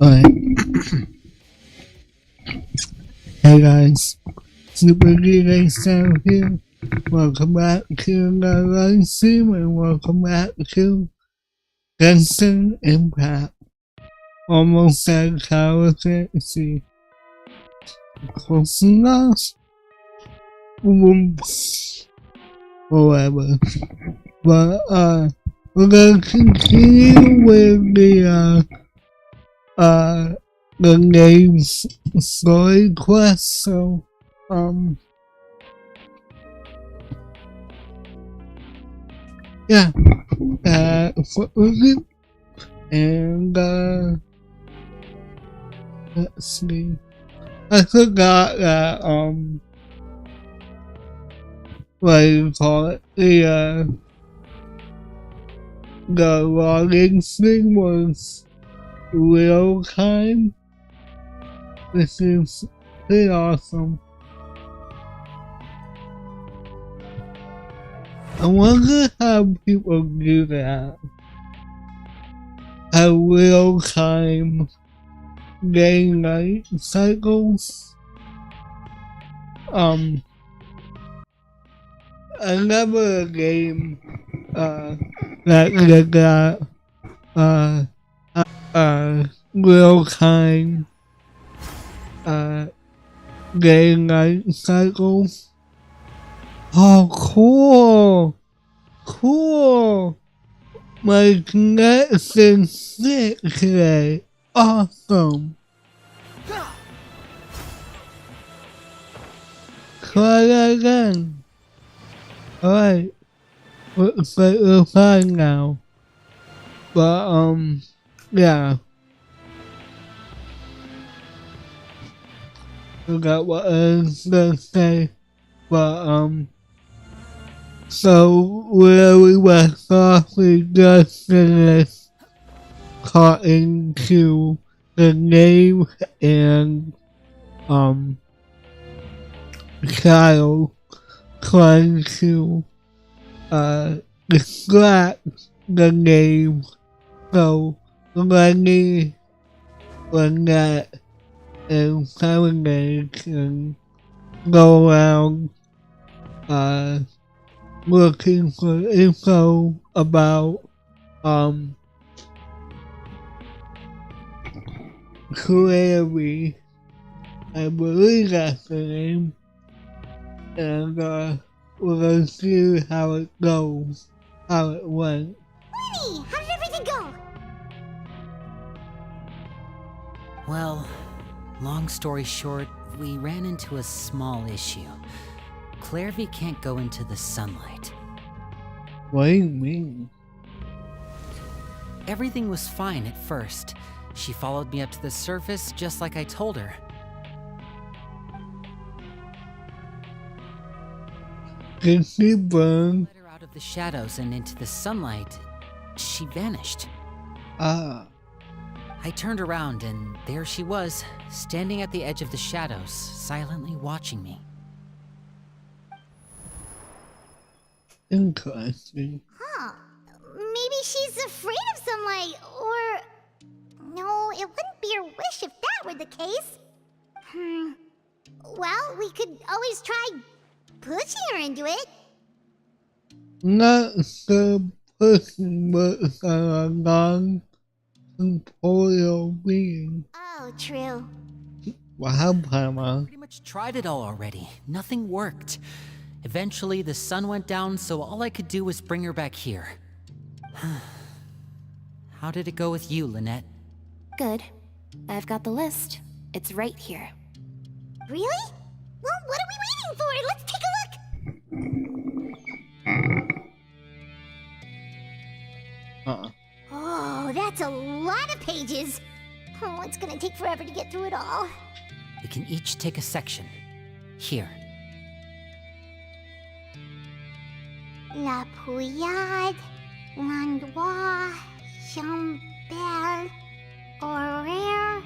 Alright. Hey guys, Super DJ Sam here. Welcome back to the live stream and welcome back to Genshin Impact. Almost at California. See. Close enough. Whatever. But we're gonna continue with the Knave story quest, so yeah, what was it? And let's see, I forgot that what do you call it, the logging thing was real time. This is pretty awesome. I wonder how people do that. have real-time day-night cycles. Another game that got real-time day-night cycles. Oh, cool! My connection's sick today. Awesome. Try that again. Alright. Looks like we're fine now. But, yeah. Forgot what I was gonna say. But, so where we left off, we just finished talking to the Knave and, child trying to, distract the Knave. So, Lenny, Lynette, and Serenade can go around, looking for info about, Clary, I believe that's the name, and, we're gonna see how it goes, how it went. Lenny, how did everything go? Well, long story short, we ran into a small issue. Clarevy can't go into the sunlight. What do you mean? Everything was fine at first. She followed me up to the surface just like I told her. Did she burn? Let her out of the shadows and into the sunlight. She vanished. Ah. I turned around and there she was, standing at the edge of the shadows, silently watching me. Interesting. Huh. Maybe she's afraid of sunlight, or... No, it wouldn't be her wish if that were the case. Well, we could always try pushing her into it. Not the person with a non-corporeal being. Oh, true. Wow, Palma. Pretty much tried it all already. Nothing worked. Eventually, the sun went down, so all I could do was bring her back here. How did it go with you, Lynette? Good. I've got the list. It's right here. Really? Well, what are we waiting for? Let's take a look! Oh, that's a lot of pages. Oh, it's gonna take forever to get through it all. We can each take a section. Here. La Pouillade, Landois, Chambel, Horaire.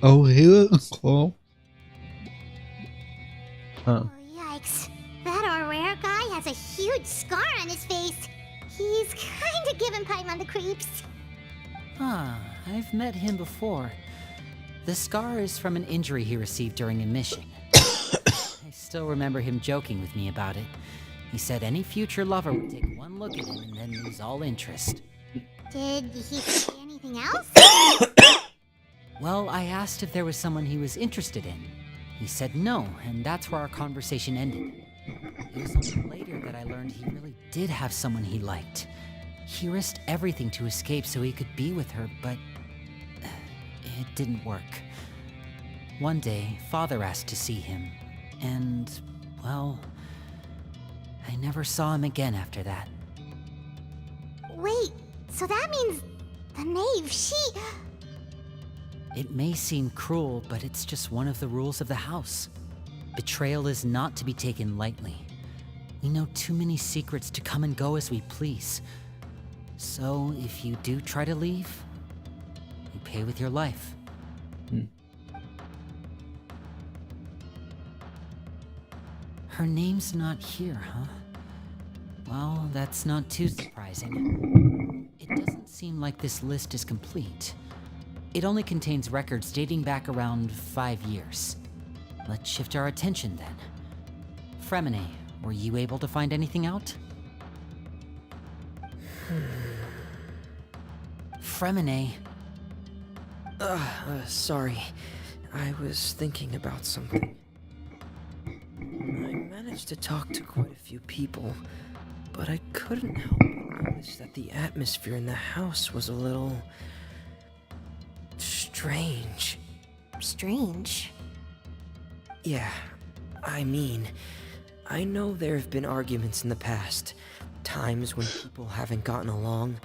Oh, he looks cool. Oh, yikes. That Horaire guy has a huge scar on his face. He's kinda giving Paimon the creeps. I've met him before. The scar is from an injury he received during a mission. I still remember him joking with me about it. He said any future lover would take one look at him and then lose all interest. Did he say anything else? Well, I asked if there was someone he was interested in. He said no, and that's where our conversation ended. It was only later that I learned he really did have someone he liked. He risked everything to escape so he could be with her, but it didn't work. One day, Father asked to see him, and, well, I never saw him again after that. Wait, so that means the Knave, It may seem cruel, but it's just one of the rules of the house. Betrayal is not to be taken lightly. We know too many secrets to come and go as we please. So if you do try to leave, you pay with your life. Her name's not here, huh? Well, that's not too surprising. It doesn't seem like this list is complete. It only contains records dating back around 5 years. Let's shift our attention then. Fremine, were you able to find anything out? Fremine. Sorry. I was thinking about something. I managed to talk to quite a few people, but I couldn't help but notice that the atmosphere in the house was a little... strange. Strange. Yeah, I mean, I know there have been arguments in the past, times when people haven't gotten along.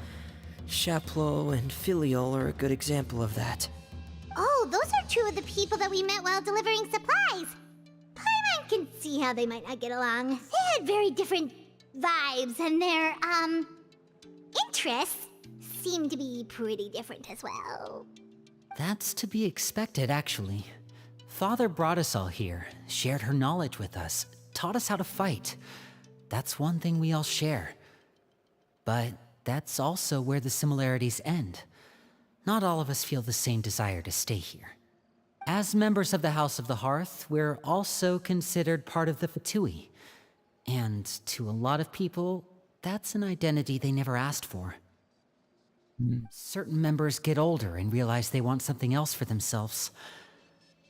Chaplot and Filiol are a good example of that. Oh, those are two of the people that we met while delivering supplies. Paimon can see how they might not get along. They had very different vibes, and their, interests seem to be pretty different as well. That's to be expected, actually. Father brought us all here, shared her knowledge with us, taught us how to fight. That's one thing we all share. But that's also where the similarities end. Not all of us feel the same desire to stay here. As members of the House of the Hearth, we're also considered part of the Fatui. And to a lot of people, that's an identity they never asked for. Certain members get older and realize they want something else for themselves.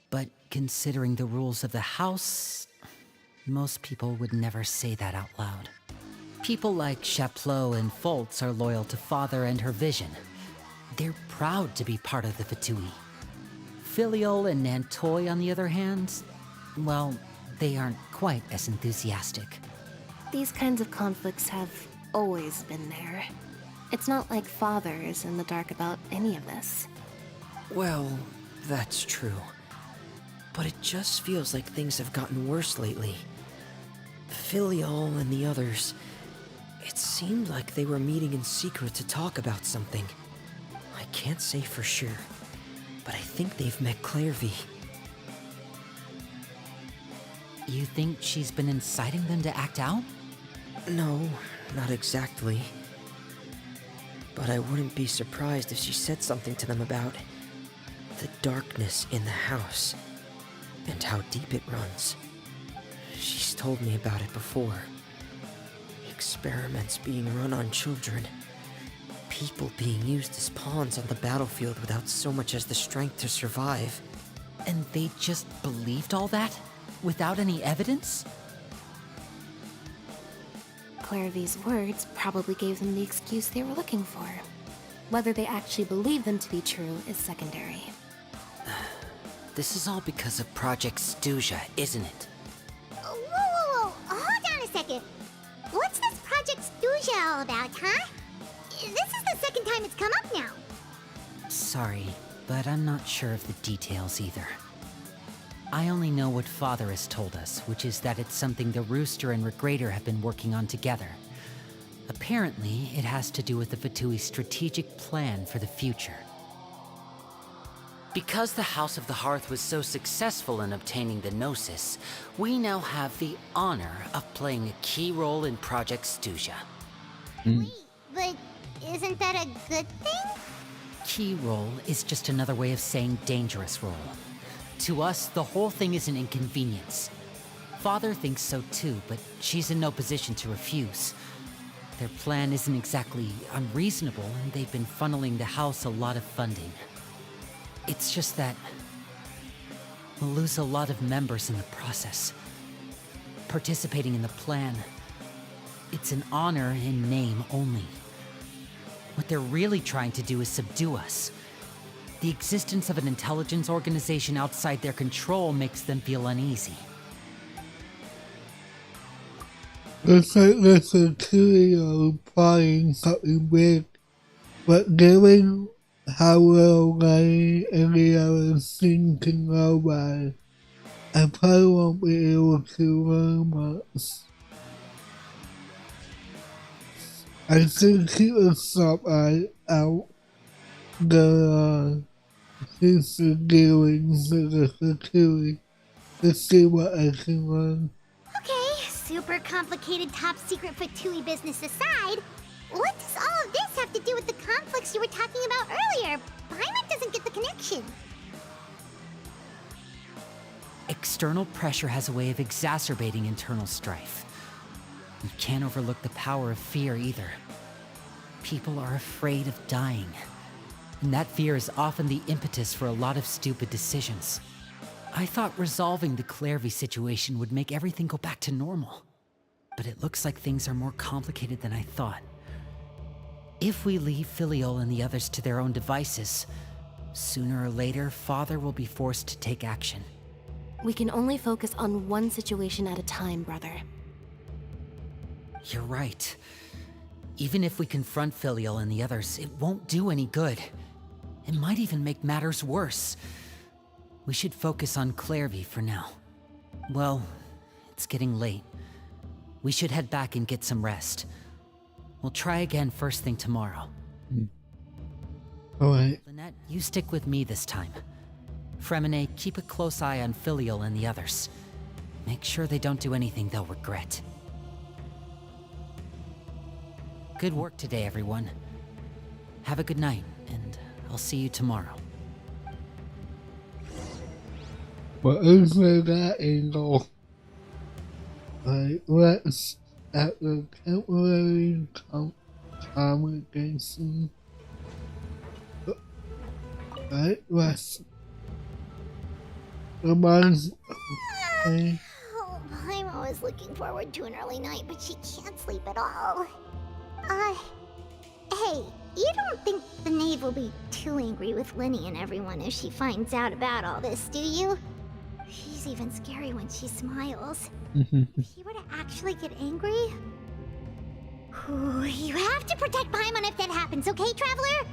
But considering the rules of the House, most people would never say that out loud. People like Chaplot and Foltz are loyal to Father and her vision. They're proud to be part of the Fatui. Filiol and Nantoy, on the other hand, well, they aren't quite as enthusiastic. These kinds of conflicts have always been there. It's not like Father is in the dark about any of this. Well, that's true. But it just feels like things have gotten worse lately. Filiol and the others, it seemed like they were meeting in secret to talk about something. I can't say for sure, but I think they've met Clairvy. You think she's been inciting them to act out? No, not exactly. But I wouldn't be surprised if she said something to them about the darkness in the house and how deep it runs. She's told me about it before. Experiments being run on children. People being used as pawns on the battlefield without so much as the strength to survive. And they just believed all that? Without any evidence? Clairvy's words probably gave them the excuse they were looking for. Whether they actually believe them to be true is secondary. This is all because of Project Stuja, isn't it? Whoa, hold on a second. What's this Project Stuja all about, huh? This is the second time it's come up now. Sorry, but I'm not sure of the details either. I only know what Father has told us, which is that it's something the Rooster and Regrader have been working on together. Apparently, it has to do with the Fatui's strategic plan for the future. Because the House of the Hearth was so successful in obtaining the Gnosis, we now have the honor of playing a key role in Project Stuja. Wait, but isn't that a good thing? Key role is just another way of saying dangerous role. To us, the whole thing is an inconvenience. Father thinks so too, but she's in no position to refuse. Their plan isn't exactly unreasonable, and they've been funneling the house a lot of funding. It's just that we'll lose a lot of members in the process. Participating in the plan, it's an honor in name only. What they're really trying to do is subdue us. The existence of an intelligence organization outside their control makes them feel uneasy. Looks like there's a trio plotting something big, but given how well any other thing can go by, I probably won't be able to learn much. I think he will stop out the future dealings with the security to see what I can learn. Okay, super complicated top secret Fatui business aside, what does all of this have to do with the conflicts you were talking about earlier? Paimon doesn't get the connection. External pressure has a way of exacerbating internal strife. You can't overlook the power of fear either. People are afraid of dying, and that fear is often the impetus for a lot of stupid decisions. I thought resolving the Clairvy situation would make everything go back to normal, but it looks like things are more complicated than I thought. If we leave Filiol and the others to their own devices, sooner or later, Father will be forced to take action. We can only focus on one situation at a time, brother. You're right. Even if we confront Filiol and the others, it won't do any good. It might even make matters worse. We should focus on Clairvy for now. Well, it's getting late. We should head back and get some rest. We'll try again first thing tomorrow. Alright. Lynette, you stick with me this time. Fremine, keep a close eye on Filiol and the others. Make sure they don't do anything they'll regret. Good work today, everyone. Have a good night, and I'll see you tomorrow. What is that angle? Right, let's at the temporary congregation. Right, let's. Come on. Okay. Oh, I'm always looking forward to an early night, but she can't sleep at all. Hey, you don't think the Knave will be too angry with Linny and everyone if she finds out about all this, do you? She's even scary when she smiles. If she were to actually get angry... Ooh, you have to protect Paimon if that happens, okay, Traveler?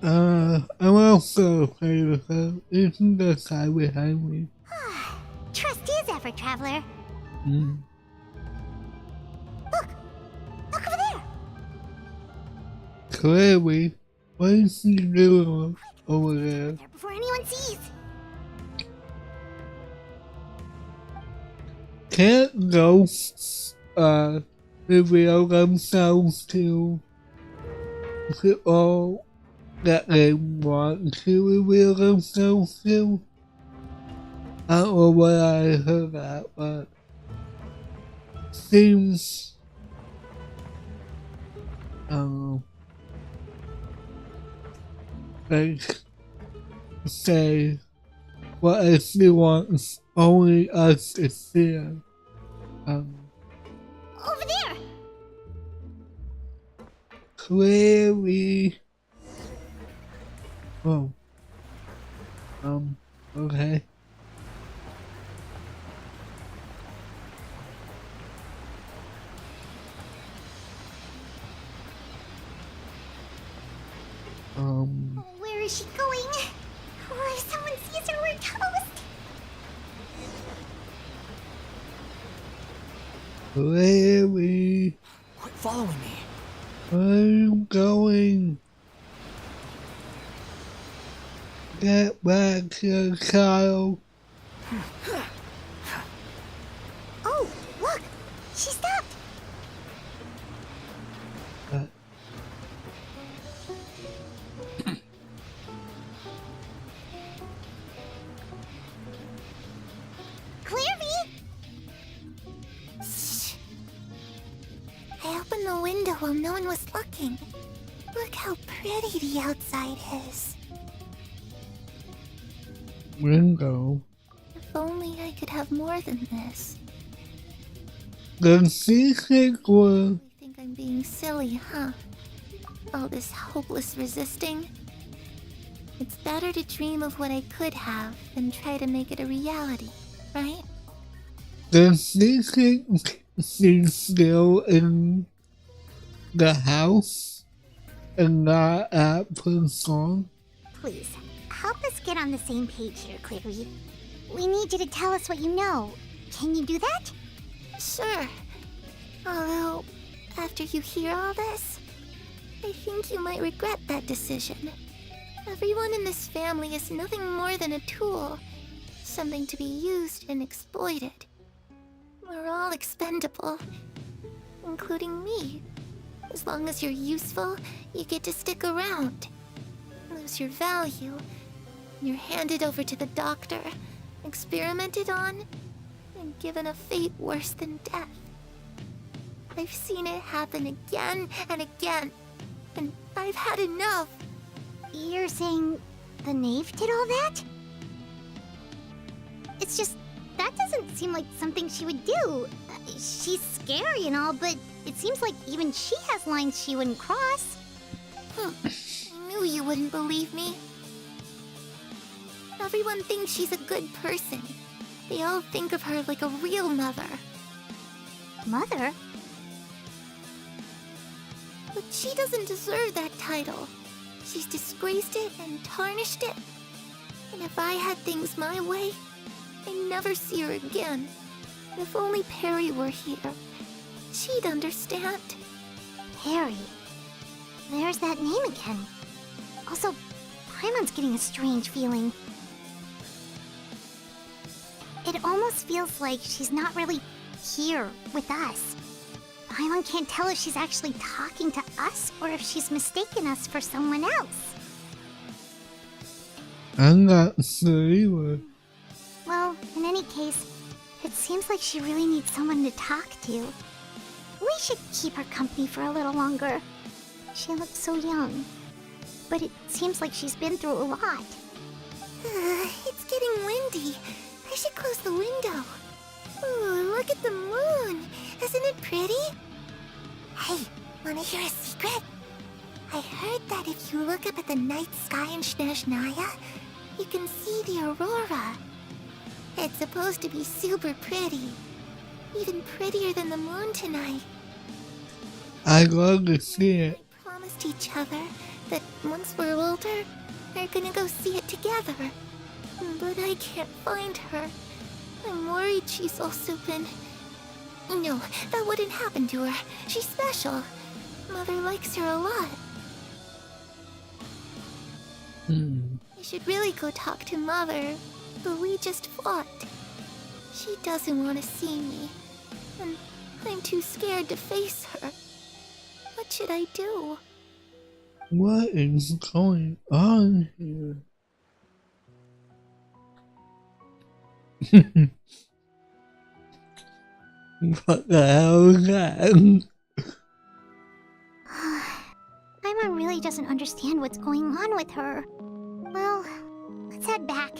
I'm also okay with her. Isn't the guy behind me? Trust is effort, Traveler. Look! Look over there! Clearly, what is he doing over there? There before anyone sees. Can't ghosts, reveal themselves to all that they want to reveal themselves to? I don't know where I heard that, but seems, like, say, what if he wants only us to see him? Over there! Clearly. Oh. Okay. Where is she going? Oh, if someone sees her, we're toast! Clearly. Quit following me. I'm going. Get back here, child. Oh, look! She stopped! Clairvy! Shh! I opened the window while no one was looking. Look how pretty the outside is. Window. If only I could have more than this. The secret was. I think I'm being silly, huh? All this hopeless resisting. It's better to dream of what I could have than try to make it a reality, right? The secret is still in the house and not at the song. Please, help us get on the same page here, Clairvy. We need you to tell us what you know. Can you do that? Sure. Although, after you hear all this, I think you might regret that decision. Everyone in this family is nothing more than a tool. Something to be used and exploited. We're all expendable. Including me. As long as you're useful, you get to stick around. Lose your value. You're handed over to the doctor, experimented on, and given a fate worse than death. I've seen it happen again and again, and I've had enough. You're saying the Knave did all that? It's just, that doesn't seem like something she would do. She's scary and all, but it seems like even she has lines she wouldn't cross. I knew you wouldn't believe me. Everyone thinks she's a good person. They all think of her like a real mother. Mother? But she doesn't deserve that title. She's disgraced it and tarnished it. And if I had things my way, I'd never see her again. If only Perry were here, she'd understand. Perry? There's that name again. Also, Paimon's getting a strange feeling. It almost feels like she's not really here with us. Paimon can't tell if she's actually talking to us or if she's mistaken us for someone else. I'm not sure. Well, in any case, it seems like she really needs someone to talk to. We should keep her company for a little longer. She looks so young. But it seems like she's been through a lot. It's getting windy. I should close the window. Ooh, look at the moon. Isn't it pretty? Hey, wanna hear a secret? I heard that if you look up at the night sky in Snezhnaya, you can see the aurora. It's supposed to be super pretty. Even prettier than the moon tonight. I'd love to see it. We promised each other that once we're older, we're gonna go see it together. But I can't find her. I'm worried she's also been... No, that wouldn't happen to her. She's special. Mother likes her a lot. I should really go talk to Mother, but we just fought. She doesn't want to see me, and I'm too scared to face her. What should I do? What is going on here? What the hell is that? Paimon really doesn't understand what's going on with her. Well, let's head back.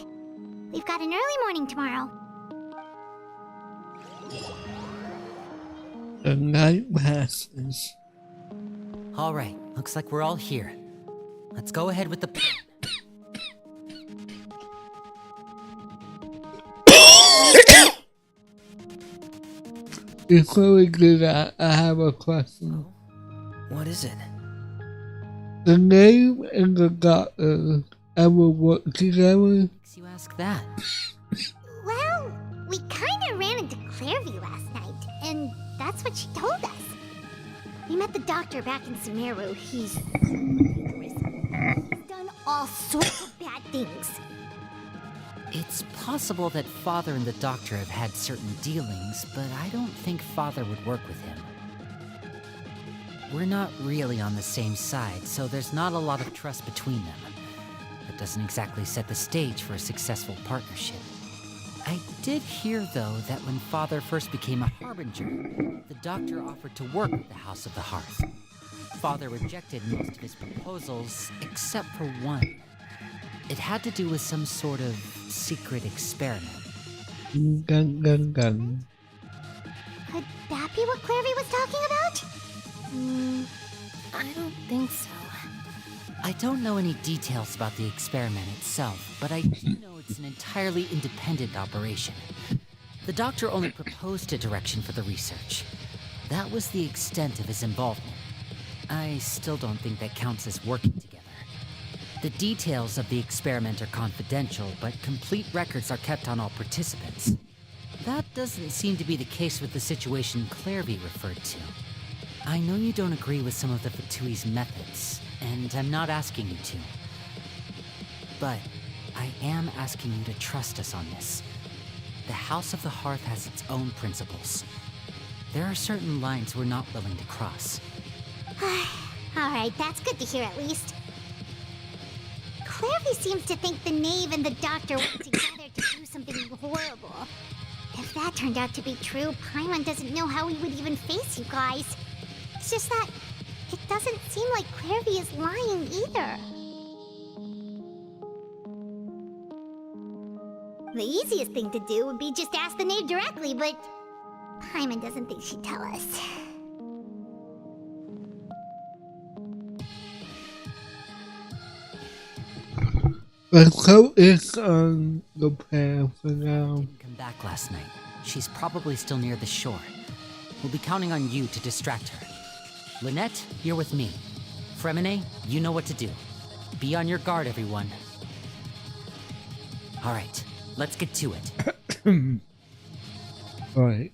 We've got an early morning tomorrow. The night passes. Alright, looks like we're all here. Let's go ahead with the plan. Before we do that, I have a question. What is it? The Knave and the doctor ever work together? Makes you ask that? Well, we kinda ran into Clairview last night, and that's what she told us. We met the doctor back in Sumeru. He's done all sorts of bad things. It's possible that Father and the Doctor have had certain dealings, but I don't think Father would work with him. We're not really on the same side, so there's not a lot of trust between them. That doesn't exactly set the stage for a successful partnership. I did hear, though, that when Father first became a Harbinger, the Doctor offered to work with the House of the Hearth. Father rejected most of his proposals, except for one. It had to do with some sort of secret experiment. Gun, gun, gun. Could that be what Clairview was talking about? I don't think so. I don't know any details about the experiment itself, but I do know it's an entirely independent operation. The Doctor only proposed a direction for the research. That was the extent of his involvement. I still don't think that counts as working together. The details of the experiment are confidential, but complete records are kept on all participants. That doesn't seem to be the case with the situation Clarevy referred to. I know you don't agree with some of the Vtuber's methods, and I'm not asking you to. But I am asking you to trust us on this. The House of the Hearth has its own principles. There are certain lines we're not willing to cross. Alright, that's good to hear at least. Clarevy seems to think the Knave and the Doctor work together to do something horrible. If that turned out to be true, Paimon doesn't know how he would even face you guys. It's just that it doesn't seem like Clarevy is lying either. The easiest thing to do would be just ask the Knave directly, but Paimon doesn't think she'd tell us. Let's focus on the plan for now. Didn't come back last night. She's probably still near the shore. We'll be counting on you to distract her. Lynette, you're with me. Fremine, you know what to do. Be on your guard, everyone. Alright, let's get to it. Alright.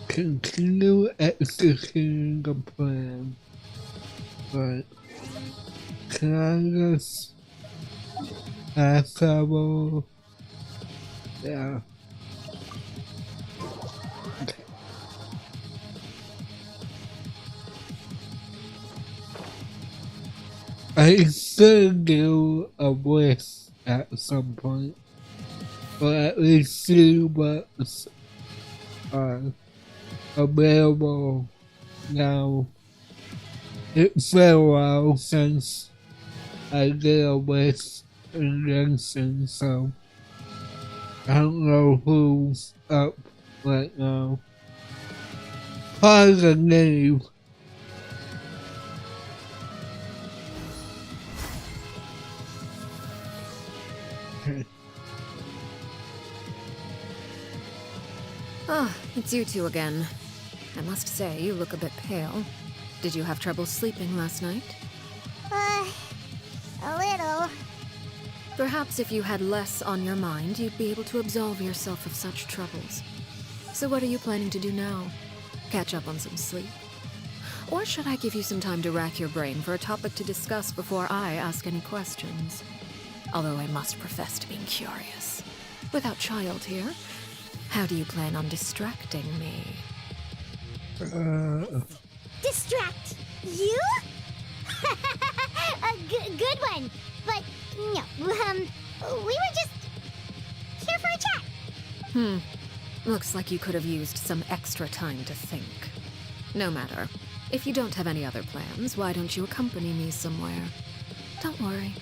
Continue executing the plan. But can I just fast travel? Yeah. Okay. I should do a wish at some point, or at least see what's available now. It's been a while since I did a wish in Genshin, so I don't know who's up right now. Probably the Knave. Ah, it's you two again. I must say, you look a bit pale. Did you have trouble sleeping last night? A little. Perhaps if you had less on your mind, you'd be able to absolve yourself of such troubles. So what are you planning to do now? Catch up on some sleep? Or should I give you some time to rack your brain for a topic to discuss before I ask any questions? Although I must profess to being curious. Without Child here, how do you plan on distracting me? Distract you? A good one. But no, we were just here for a chat. Looks like you could have used some extra time to think. No matter. If you don't have any other plans, why don't you accompany me somewhere? Don't worry.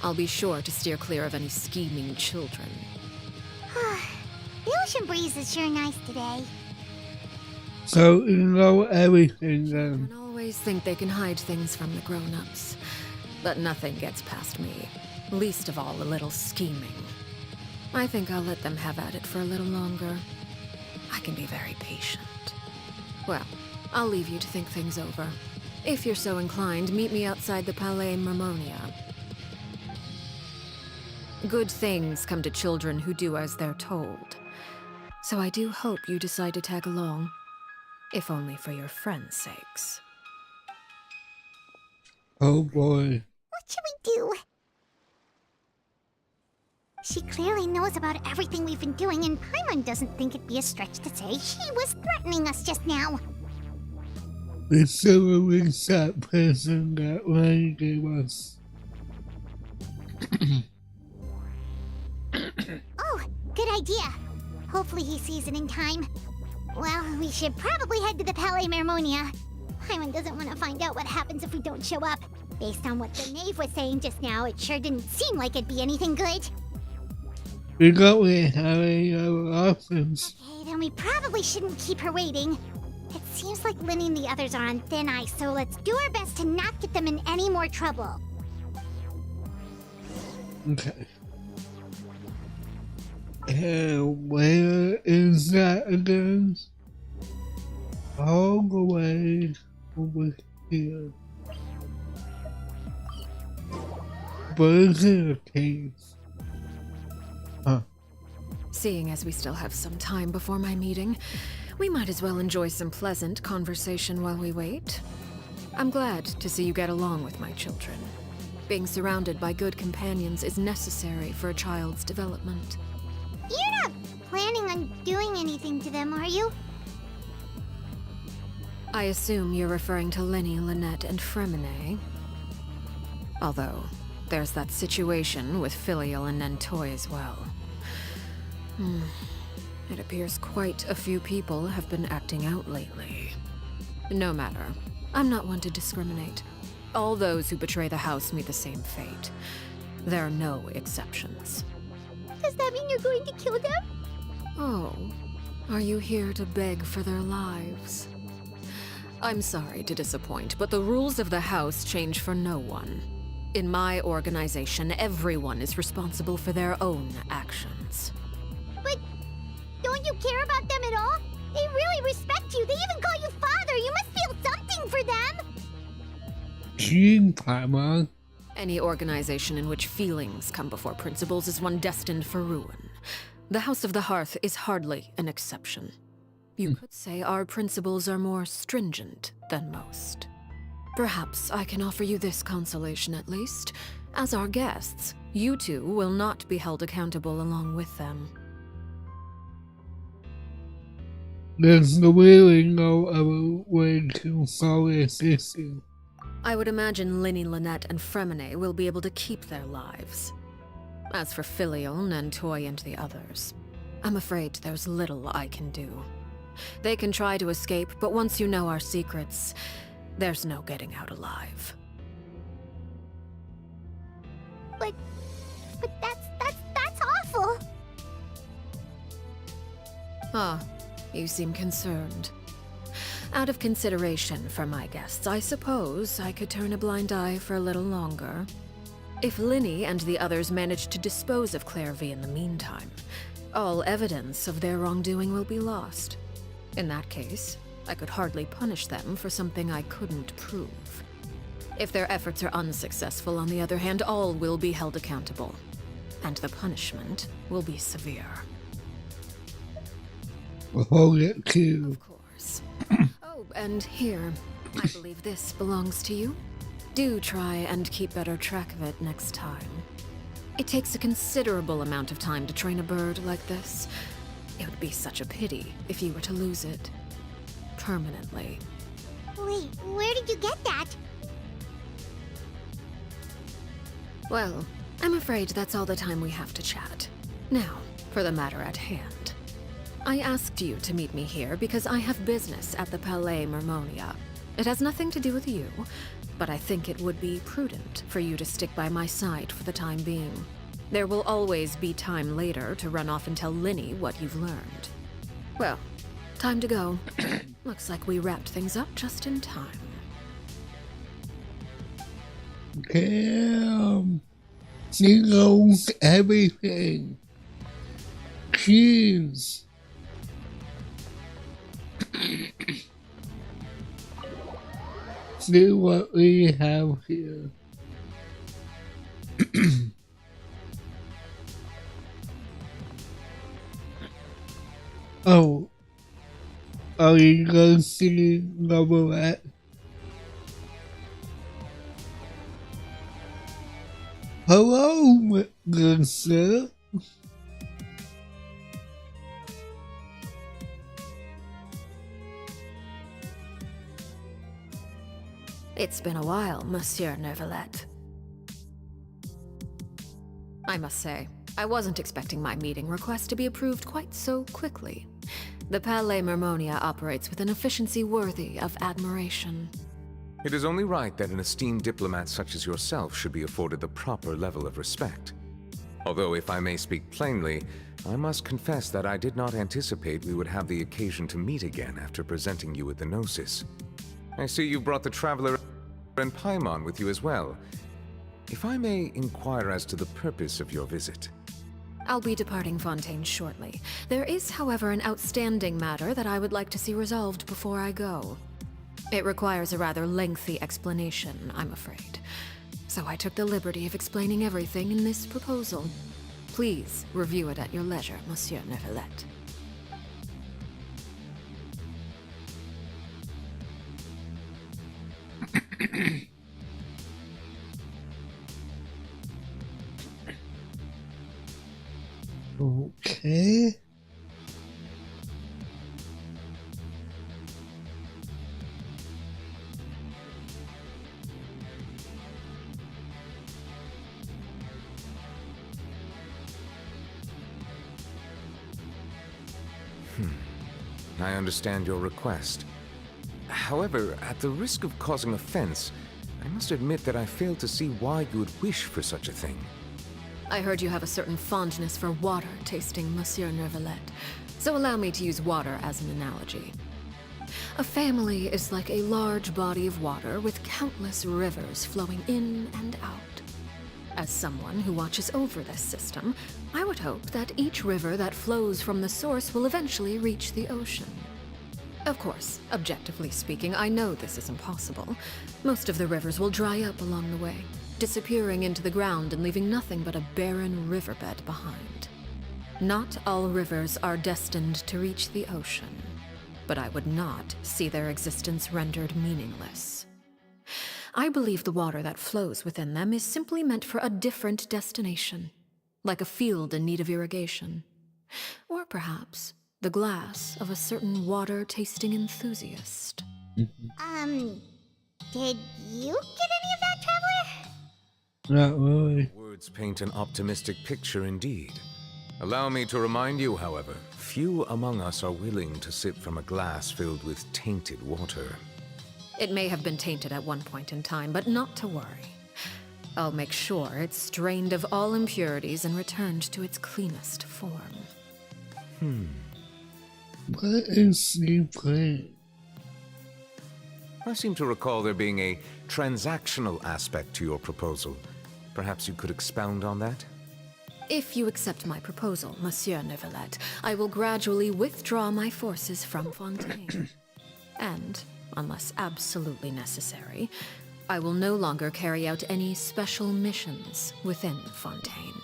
I'll be sure to steer clear of any scheming children. The ocean breeze is sure nice today. So you know everything then. Children always think they can hide things from the grown-ups. But nothing gets past me. Least of all a little scheming. I think I'll let them have at it for a little longer. I can be very patient. Well, I'll leave you to think things over. If you're so inclined, meet me outside the Palais Mermonia. Good things come to children who do as they're told. So I do hope you decide to tag along. If only for your friends' sakes. Oh boy. What should we do? She clearly knows about everything we've been doing, and Paimon doesn't think it'd be a stretch to say she was threatening us just now. We should release that person that Ray gave us. Oh, good idea. Hopefully he sees it in time. Well, we should probably head to the Palais Mermonia. Paimon doesn't want to find out what happens if we don't show up. Based on what the Knave was saying just now, it sure didn't seem like it'd be anything good. We don't really have any other options. Okay, then we probably shouldn't keep her waiting. It seems like Lynn and the others are on thin ice, so let's do our best to not get them in any more trouble. Okay. And where is that again? All the way over here. But it's in a cave. Huh. Seeing as we still have some time before my meeting, we might as well enjoy some pleasant conversation while we wait. I'm glad to see you get along with my children. Being surrounded by good companions is necessary for a child's development. You're not planning on doing anything to them, are you? I assume you're referring to Lenny, Lynette, and Fremine. Although, there's that situation with Filial and Nentoy as well. It appears quite a few people have been acting out lately. No matter. I'm not one to discriminate. All those who betray the house meet the same fate. There are no exceptions. Does that mean you're going to kill them? Oh, are you here to beg for their lives? I'm sorry to disappoint, but the rules of the house change for no one. In my organization, everyone is responsible for their own actions. But don't you care about them at all? They really respect you. They even call you father. You must feel something for them. Any organization in which feelings come before principles is one destined for ruin. The House of the Hearth is hardly an exception. You could say our principles are more stringent than most. Perhaps I can offer you this consolation at least. As our guests, you two will not be held accountable along with them. There's really no other way to solve this issue. I would imagine Linny, Lynette, and Fremine will be able to keep their lives. As for Filial, Nentoy, and the others, I'm afraid there's little I can do. They can try to escape, but once you know our secrets, there's no getting out alive. But that's awful. Ah, you seem concerned. Out of consideration for my guests, I suppose I could turn a blind eye for a little longer. If Linny and the others manage to dispose of Claire V in the meantime, all evidence of their wrongdoing will be lost. In that case, I could hardly punish them for something I couldn't prove. If their efforts are unsuccessful, on the other hand, all will be held accountable. And the punishment will be severe. Hold it too. Of course. Oh, and here, I believe this belongs to you. Do try and keep better track of it next time. It takes a considerable amount of time to train a bird like this. It would be such a pity if you were to lose it. Permanently. Wait, where did you get that? Well, I'm afraid that's all the time we have to chat. Now, for the matter at hand. I asked you to meet me here because I have business at the Palais Mermonia. It has nothing to do with you, but I think it would be prudent for you to stick by my side for the time being. There will always be time later to run off and tell Linny what you've learned. Well, time to go. Looks like we wrapped things up just in time. Damn. She knows everything. Jeez. See what we have here. Oh. Are you gonna see Novelette? Hello, good sir. It's been a while, Monsieur Neuvillette. I must say, I wasn't expecting my meeting request to be approved quite so quickly. The Palais Mermonia operates with an efficiency worthy of admiration. It is only right that an esteemed diplomat such as yourself should be afforded the proper level of respect. Although, if I may speak plainly, I must confess that I did not anticipate we would have the occasion to meet again after presenting you with the Gnosis. I see you brought the Traveler and Paimon with you as well. If I may inquire as to the purpose of your visit. I'll be departing Fontaine shortly. There is, however, an outstanding matter that I would like to see resolved before I go. It requires a rather lengthy explanation, I'm afraid. So I took the liberty of explaining everything in this proposal. Please review it at your leisure, Monsieur Neuvillette. Okay. I understand your request. However, at the risk of causing offense, I must admit that I fail to see why you would wish for such a thing. I heard you have a certain fondness for water tasting, Monsieur Neuvillette, so allow me to use water as an analogy. A family is like a large body of water with countless rivers flowing in and out. As someone who watches over this system, I would hope that each river that flows from the source will eventually reach the ocean. Of course, objectively speaking, I know this is impossible. Most of the rivers will dry up along the way, disappearing into the ground and leaving nothing but a barren riverbed behind. Not all rivers are destined to reach the ocean, but I would not see their existence rendered meaningless. I believe the water that flows within them is simply meant for a different destination, like a field in need of irrigation. Or perhaps the glass of a certain water-tasting enthusiast. Did you get any of that, Traveler? Not really. Words paint an optimistic picture indeed. Allow me to remind you, however, few among us are willing to sip from a glass filled with tainted water. It may have been tainted at one point in time, but not to worry. I'll make sure it's strained of all impurities and returned to its cleanest form. What is the plan? I seem to recall there being a transactional aspect to your proposal. Perhaps you could expound on that? If you accept my proposal, Monsieur Neuvillette, I will gradually withdraw my forces from Fontaine. And, unless absolutely necessary, I will no longer carry out any special missions within Fontaine.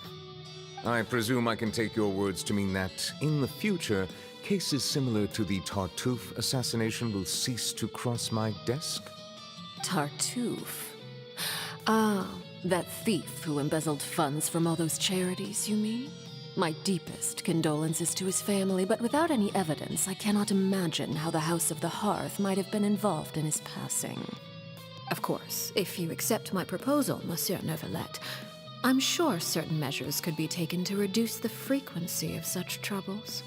I presume I can take your words to mean that, in the future, cases similar to the Tartuffe assassination will cease to cross my desk? Tartuffe? Ah, that thief who embezzled funds from all those charities, you mean? My deepest condolences to his family, but without any evidence, I cannot imagine how the House of the Hearth might have been involved in his passing. Of course, if you accept my proposal, Monsieur Neuvillette, I'm sure certain measures could be taken to reduce the frequency of such troubles.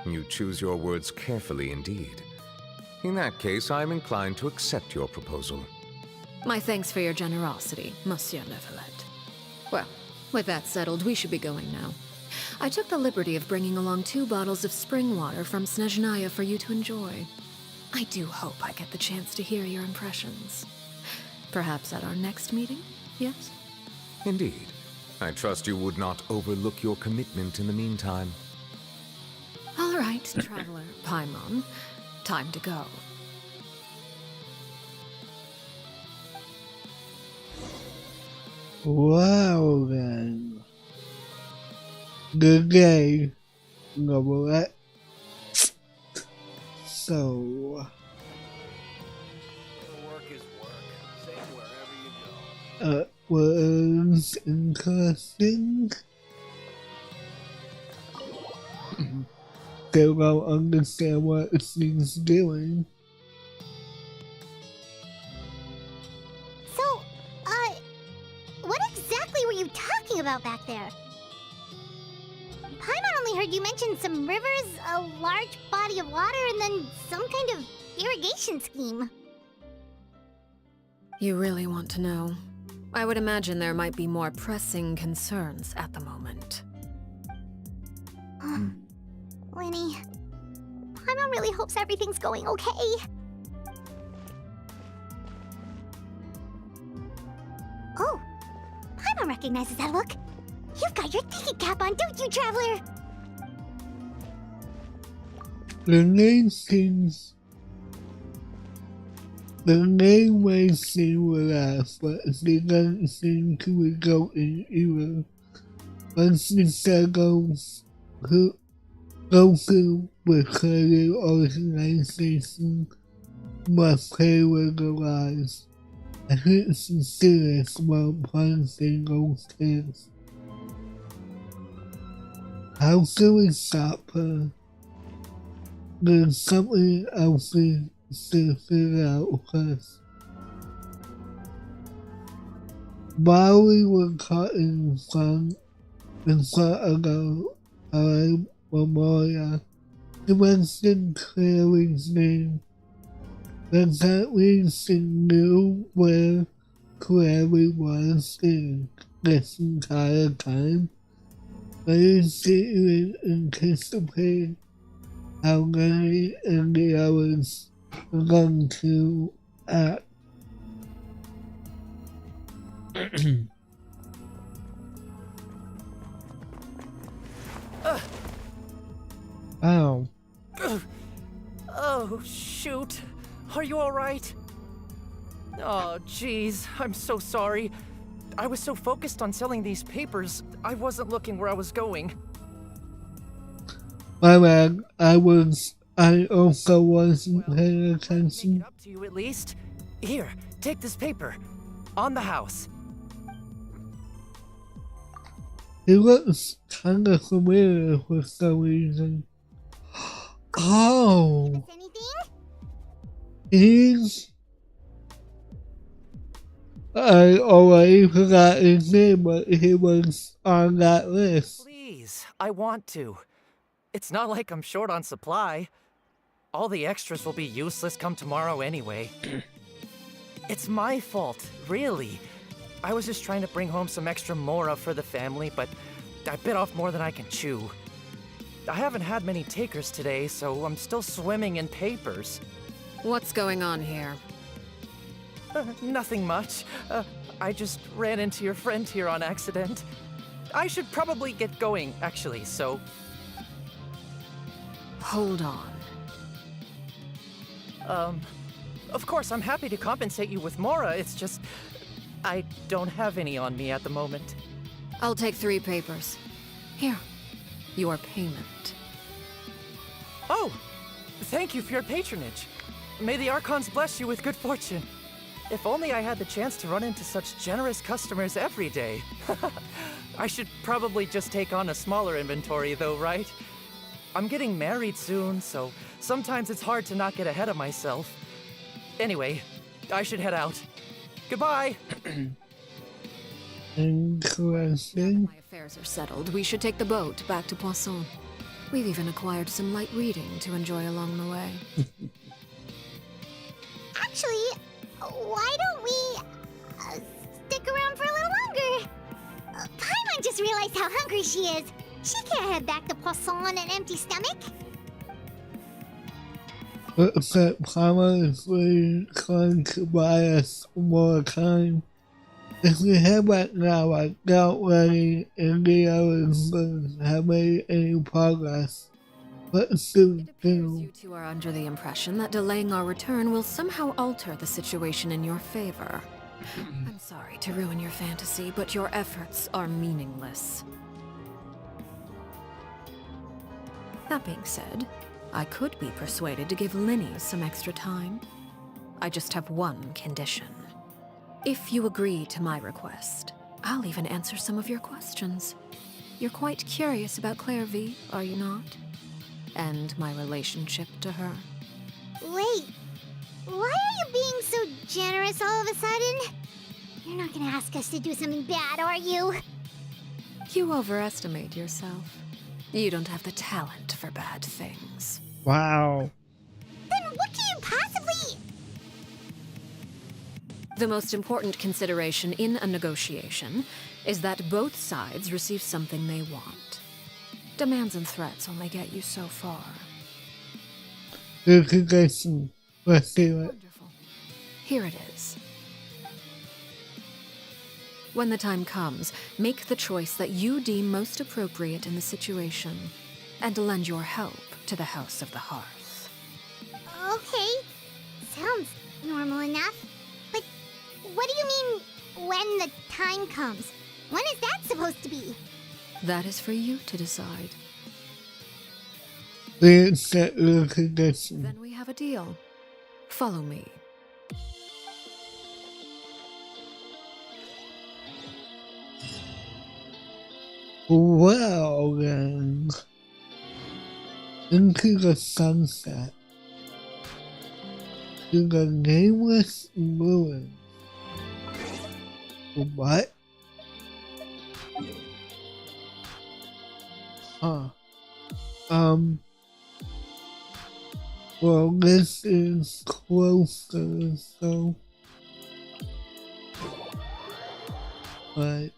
You choose your words carefully indeed. In that case, I am inclined to accept your proposal. My thanks for your generosity, Monsieur Neuvillette. Well, with that settled, we should be going now. I took the liberty of bringing along 2 bottles of spring water from Snezhnaya for you to enjoy. I do hope I get the chance to hear your impressions. Perhaps at our next meeting, yes? Indeed. I trust you would not overlook your commitment in the meantime. All right, Traveler Paimon. Time to go. Wow, then. Good game. Number 8. So. Work is work. Same wherever you go. Was interesting. Still don't understand what she's doing. So, what exactly were you talking about back there? Paimon only heard you mention some rivers, a large body of water, and then some kind of irrigation scheme. You really want to know? I would imagine there might be more pressing concerns at the moment. Lenny, Paimon really hopes everything's going okay. Oh, Paimon recognizes that look. You've got your thinking cap on, don't you, Traveler? The name may seem relaxed, but she doesn't seem to result in either Once you go through with credit organization must pay legalized. I think it's serious about punishing those kids. How can we stop her? There's something else we should figure out first. While we were caught in front of the memorial, you mentioned Clary's name. Does that mean she knew where Clary was in this entire time? Or did she even anticipate how Lenny and the others were going to act? Ow. Oh, shoot. Are you alright? Oh, jeez. I'm so sorry. I was so focused on selling these papers, I wasn't looking where I was going. My bad. I also wasn't paying Make it attention. up to you at least. Here, take this paper. On the house. He looks kinda familiar for some reason. Oh, Anything? he's... I already forgot his name, but he was on that list. Please, I want to. It's not like I'm short on supply. All the extras will be useless come tomorrow anyway. It's my fault, really. I was just trying to bring home some extra mora for the family, but I bit off more than I can chew. I haven't had many takers today, so I'm still swimming in papers. What's going on here? Nothing much. I just ran into your friend here on accident. I should probably get going, actually, so... Hold on. Of course, I'm happy to compensate you with mora, it's just... I don't have any on me at the moment. I'll take 3 papers. Here, your payment. Oh! Thank you for your patronage. May the Archons bless you with good fortune. If only I had the chance to run into such generous customers every day. I should probably just take on a smaller inventory though, right? I'm getting married soon, so sometimes it's hard to not get ahead of myself. Anyway, I should head out. Goodbye! Interesting. My affairs are settled. We should take the boat back to Poisson. We've even acquired some light reading to enjoy along the way. Actually, why don't we stick around for a little longer? Paimon just realized how hungry she is. She can't head back to Poisson on an empty stomach. Looks like Paimon is really trying to buy us more time. If we head back now, I doubt Lenny and the others have made any progress. Let's do It appears you two are under the impression that delaying our return will somehow alter the situation in your favor. I'm sorry to ruin your fantasy, but your efforts are meaningless. That being said, I could be persuaded to give Linny some extra time. I just have one condition. If you agree to my request, I'll even answer some of your questions. You're quite curious about Claire V, are you not? And my relationship to her. Wait, why are you being so generous all of a sudden? You're not gonna ask us to do something bad, are you? You overestimate yourself. You don't have the talent for bad things. Wow. Then what can you possibly... The most important consideration in a negotiation is that both sides receive something they want. Demands and threats only get you so far. Litigation. Let's do it. Wonderful. Here it is. When the time comes, make the choice that you deem most appropriate in the situation, and lend your help to the House of the Hearth. Okay, sounds normal enough. But what do you mean, when the time comes? When is that supposed to be? That is for you to decide. We accept your condition. Then we have a deal. Follow me. Well then, into the sunset, to the nameless ruins. What? Huh. Well, this is closer, so. But.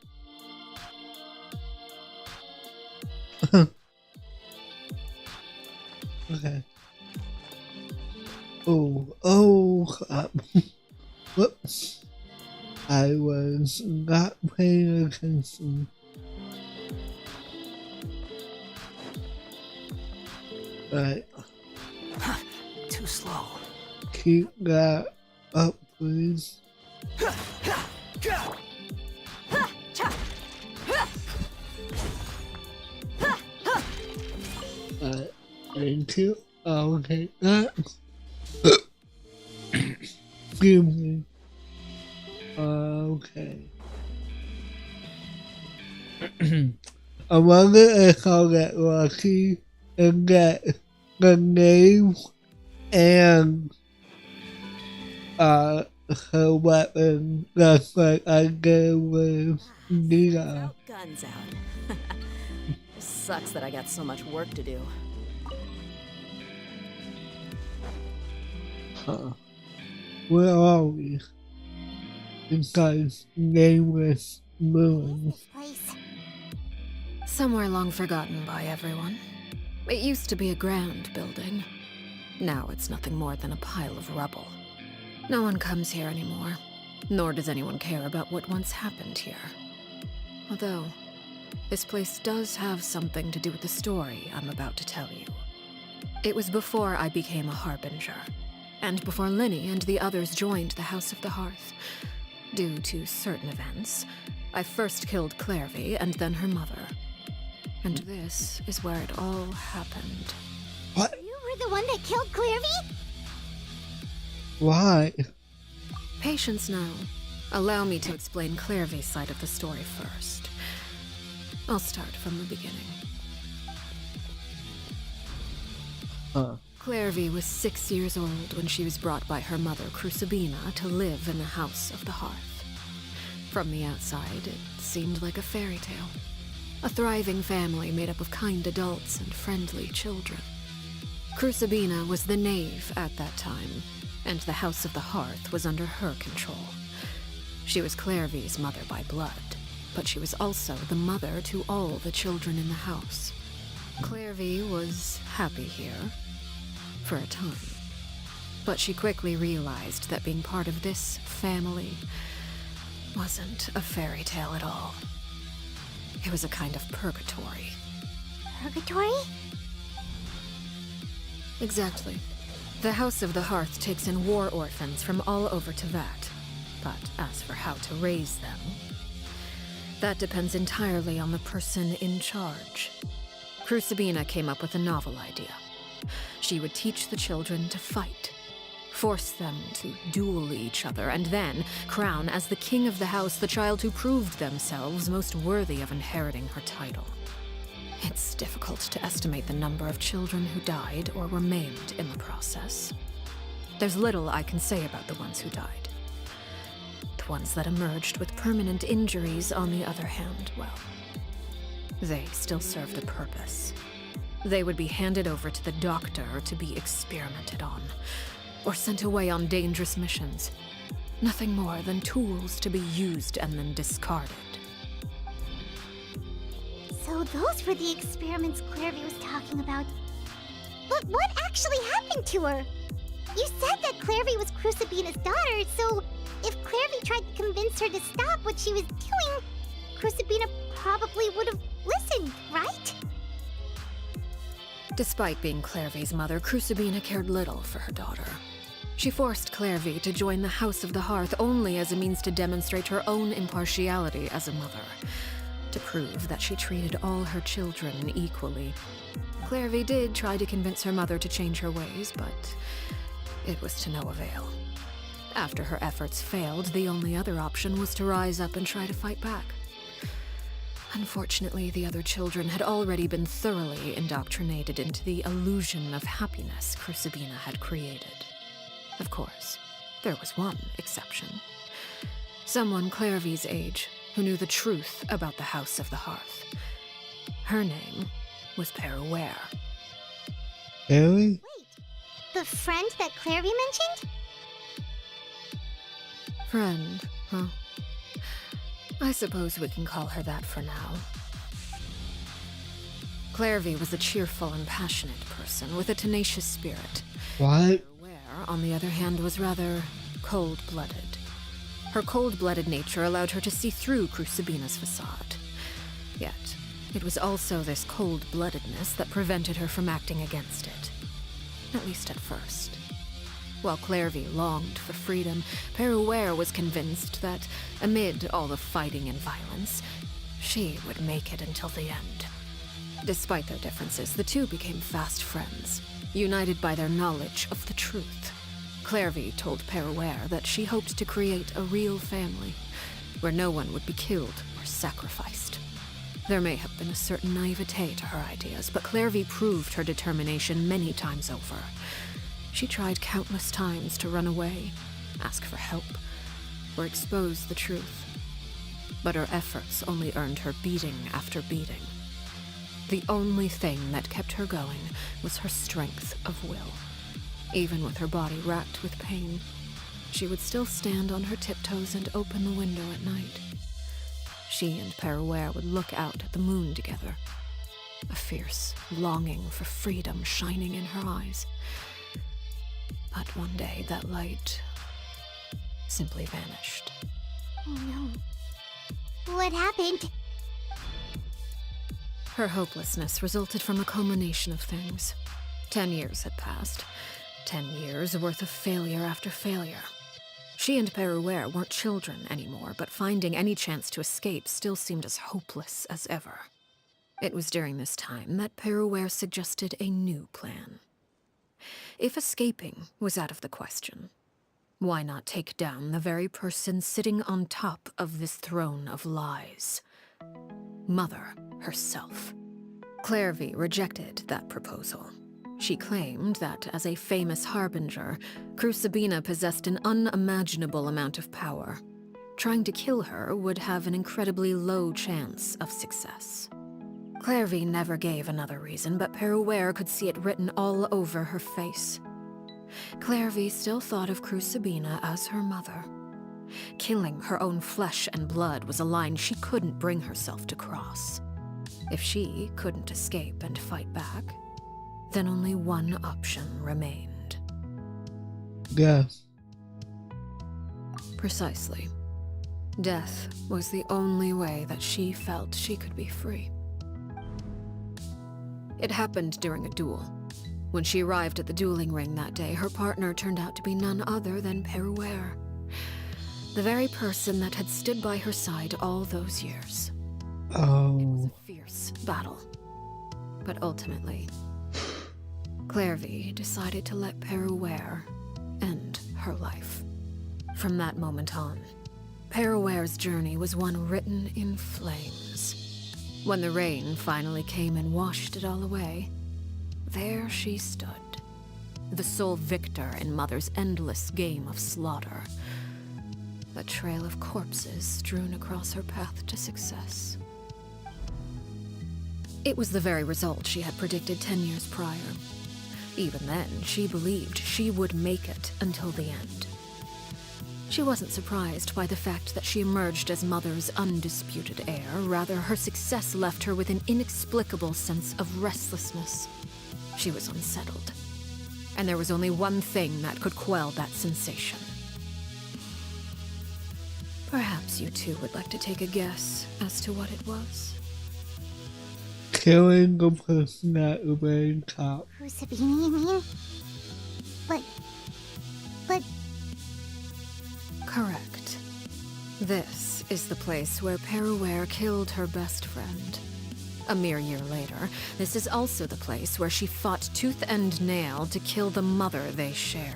Okay. Oh, crap. Whoops. I was not paying attention. Right. Too slow. Keep that up, please. Thank you. I'll take that. Excuse me. Okay. I wonder if I'll get lucky and get the name and her weapon just like I did with Nina. Guns out. Sucks that I got so much work to do. Huh. Where are we? Besides nameless ruins. Place. Somewhere long forgotten by everyone. It used to be a grand building. Now it's nothing more than a pile of rubble. No one comes here anymore, nor does anyone care about what once happened here. Although, this place does have something to do with the story I'm about to tell you. It was before I became a Harbinger, and before Linny and the others joined the House of the Hearth. Due to certain events, I first killed Clairvy and then her mother. And this is where it all happened. What? You were the one that killed Clairvy? Why? Patience now. Allow me to explain Clairvy's side of the story first. I'll start from the beginning. Clairvy was 6 years old when she was brought by her mother, Crucibina, to live in the House of the Hearth. From the outside, it seemed like a fairy tale. A thriving family made up of kind adults and friendly children. Crucibina was the Knave at that time, and the House of the Hearth was under her control. She was Clairvy's mother by blood, but she was also the mother to all the children in the house. Clairvy was happy here, for a time. But she quickly realized that being part of this family wasn't a fairy tale at all. It was a kind of purgatory. Purgatory? Exactly. The House of the Hearth takes in war orphans from all over Teyvat. But as for how to raise them, that depends entirely on the person in charge. Crucibina came up with a novel idea. She would teach the children to fight, force them to duel each other, and then crown as the king of the house the child who proved themselves most worthy of inheriting her title. It's difficult to estimate the number of children who died or were maimed in the process. There's little I can say about the ones who died. The ones that emerged with permanent injuries, on the other hand, well, they still served a purpose. They would be handed over to the doctor to be experimented on, or sent away on dangerous missions. Nothing more than tools to be used and then discarded. So those were the experiments Clairvy was talking about. But what actually happened to her? You said that Clairvy was Crucibina's daughter, so if Clairvy tried to convince her to stop what she was doing, Crucibina probably would have listened, right? Despite being Clairvy's mother, Crucibina cared little for her daughter. She forced Clairvy to join the House of the Hearth only as a means to demonstrate her own impartiality as a mother. to prove that she treated all her children equally. Clairvy did try to convince her mother to change her ways, but it was to no avail. After her efforts failed, the only other option was to rise up and try to fight back. Unfortunately, the other children had already been thoroughly indoctrinated into the illusion of happiness Crucibina had created. Of course, there was one exception. Someone Clairvy's age who knew the truth about the House of the Hearth. Her name was Peruere. Harry? Wait, the friend that Clairvy mentioned? Friend, huh? I suppose we can call her that for now. Clairvy was a cheerful and passionate person with a tenacious spirit. What? Peruere, on the other hand, was rather cold-blooded. Her cold-blooded nature allowed her to see through Crucibina's facade. Yet, it was also this cold-bloodedness that prevented her from acting against it. At least at first. While Clairvy longed for freedom, Peruere was convinced that, amid all the fighting and violence, she would make it until the end. Despite their differences, the two became fast friends, united by their knowledge of the truth. Clairvy told Peruere that she hoped to create a real family, where no one would be killed or sacrificed. There may have been a certain naivete to her ideas, but Clairvy proved her determination many times over. She tried countless times to run away, ask for help, or expose the truth. But her efforts only earned her beating after beating. The only thing that kept her going was her strength of will. Even with her body racked with pain, she would still stand on her tiptoes and open the window at night. She and Peruere would look out at the moon together, a fierce longing for freedom shining in her eyes. But one day, that light simply vanished. Oh no. What happened? Her hopelessness resulted from a culmination of things. 10 years had passed. 10 years worth of failure after failure. She and Peruere weren't children anymore, but finding any chance to escape still seemed as hopeless as ever. It was during this time that Peruere suggested a new plan. If escaping was out of the question, why not take down the very person sitting on top of this throne of lies? Mother herself. Clairvy rejected that proposal. She claimed that, as a famous harbinger, Crucibina possessed an unimaginable amount of power. Trying to kill her would have an incredibly low chance of success. Clairvy never gave another reason, but Peruere could see it written all over her face. Clairvy still thought of Crucibina as her mother. Killing her own flesh and blood was a line she couldn't bring herself to cross. If she couldn't escape and fight back, then only one option remained. Yes. Precisely. Death was the only way that she felt she could be free. It happened during a duel. When she arrived at the dueling ring that day, her partner turned out to be none other than Peruere, the very person that had stood by her side all those years. Oh. It was a fierce battle. But ultimately, Clairvy decided to let Peruere end her life. From that moment on, Peruere's journey was one written in flames. When the rain finally came and washed it all away, there she stood, the sole victor in Mother's endless game of slaughter, a trail of corpses strewn across her path to success. It was the very result she had predicted 10 years prior. Even then, she believed she would make it until the end. She wasn't surprised by the fact that she emerged as Mother's undisputed heir. Rather, her success left her with an inexplicable sense of restlessness. She was unsettled, and there was only one thing that could quell that sensation. Perhaps you two would like to take a guess as to what it was. Killing the person at the very top. Crucibina, you mean? But... Correct. This This is the place where Peruware killed her best friend. A mere year later, this is also the place where she fought tooth and nail to kill the mother they shared.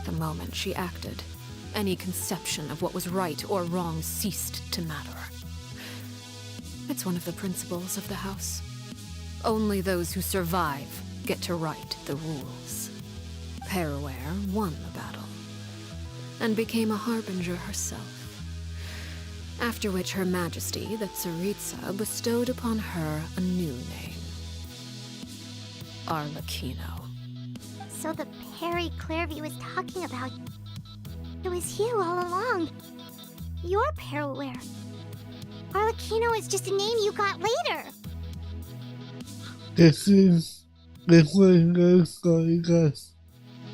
The moment she acted, any conception of what was right or wrong ceased to matter. It's one of the principles of the house. Only those who survive get to write the rules. Peruware won the battle, and became a harbinger herself. After which Her Majesty, the Tsaritsa, bestowed upon her a new name. Arlecchino. So the Perry Clairvy was talking about, it was you all along. You're Peruware. Arlecchino is just a name you got later. This was your story, guys.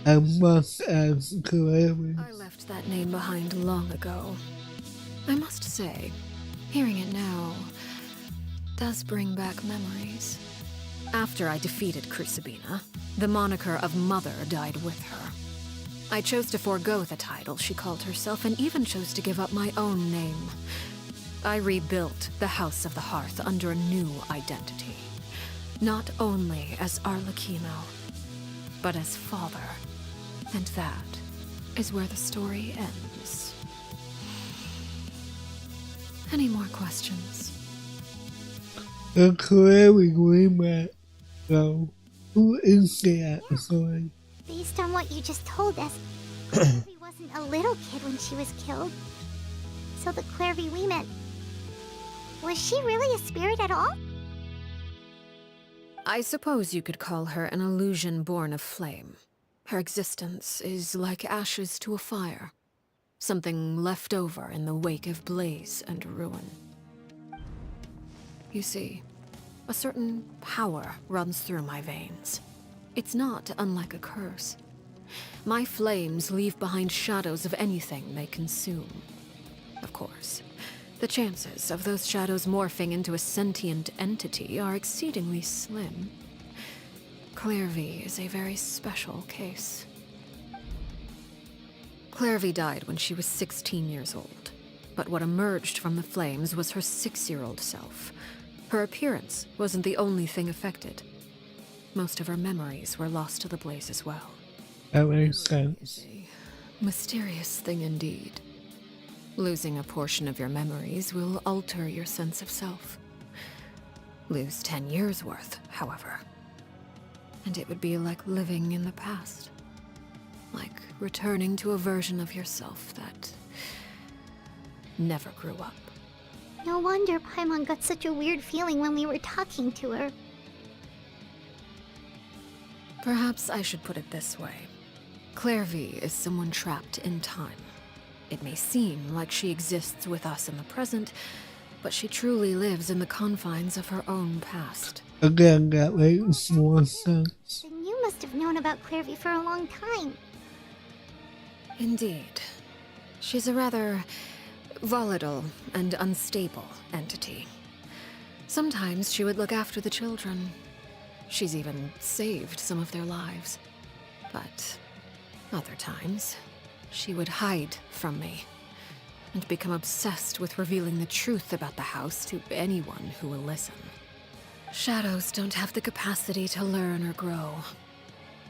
I must ask Clary. I left that name behind long ago. I must say, hearing it now does bring back memories. After I defeated Crucibina, the moniker of Mother died with her. I chose to forego the title she called herself and even chose to give up my own name. I rebuilt the House of the Hearth under a new identity. Not only as Arlecchino, but as father. And that is where the story ends. Any more questions? The Clary we met, though, who is she actually? Based on what you just told us, Clairvy wasn't a little kid when she was killed. So the Clairvy we met, was she really a spirit at all? I suppose you could call her an illusion born of flame. Her existence is like ashes to a fire. Something left over in the wake of blaze and ruin. You see, a certain power runs through my veins. It's not unlike a curse. My flames leave behind shadows of anything they consume. Of course, the chances of those shadows morphing into a sentient entity are exceedingly slim. Clairvy is a very special case. Clairvy died when she was 16 years old, but what emerged from the flames was her 6-year-old self. Her appearance wasn't the only thing affected. Most of her memories were lost to the blaze as well. That makes It's sense. a mysterious thing indeed. Losing a portion of your memories will alter your sense of self. Lose 10 years' worth, however, and it would be like living in the past. Like returning to a version of yourself that never grew up. No wonder Paimon got such a weird feeling when we were talking to her. Perhaps I should put it this way. Clairvy is someone trapped in time. It may seem like she exists with us in the present, but she truly lives in the confines of her own past. Again, that makes more sense. Then you must have known about Clairvy for a long time. Indeed. She's a rather volatile and unstable entity. Sometimes she would look after the children. She's even saved some of their lives. But other times, she would hide from me and become obsessed with revealing the truth about the house to anyone who will listen. Shadows don't have the capacity to learn or grow.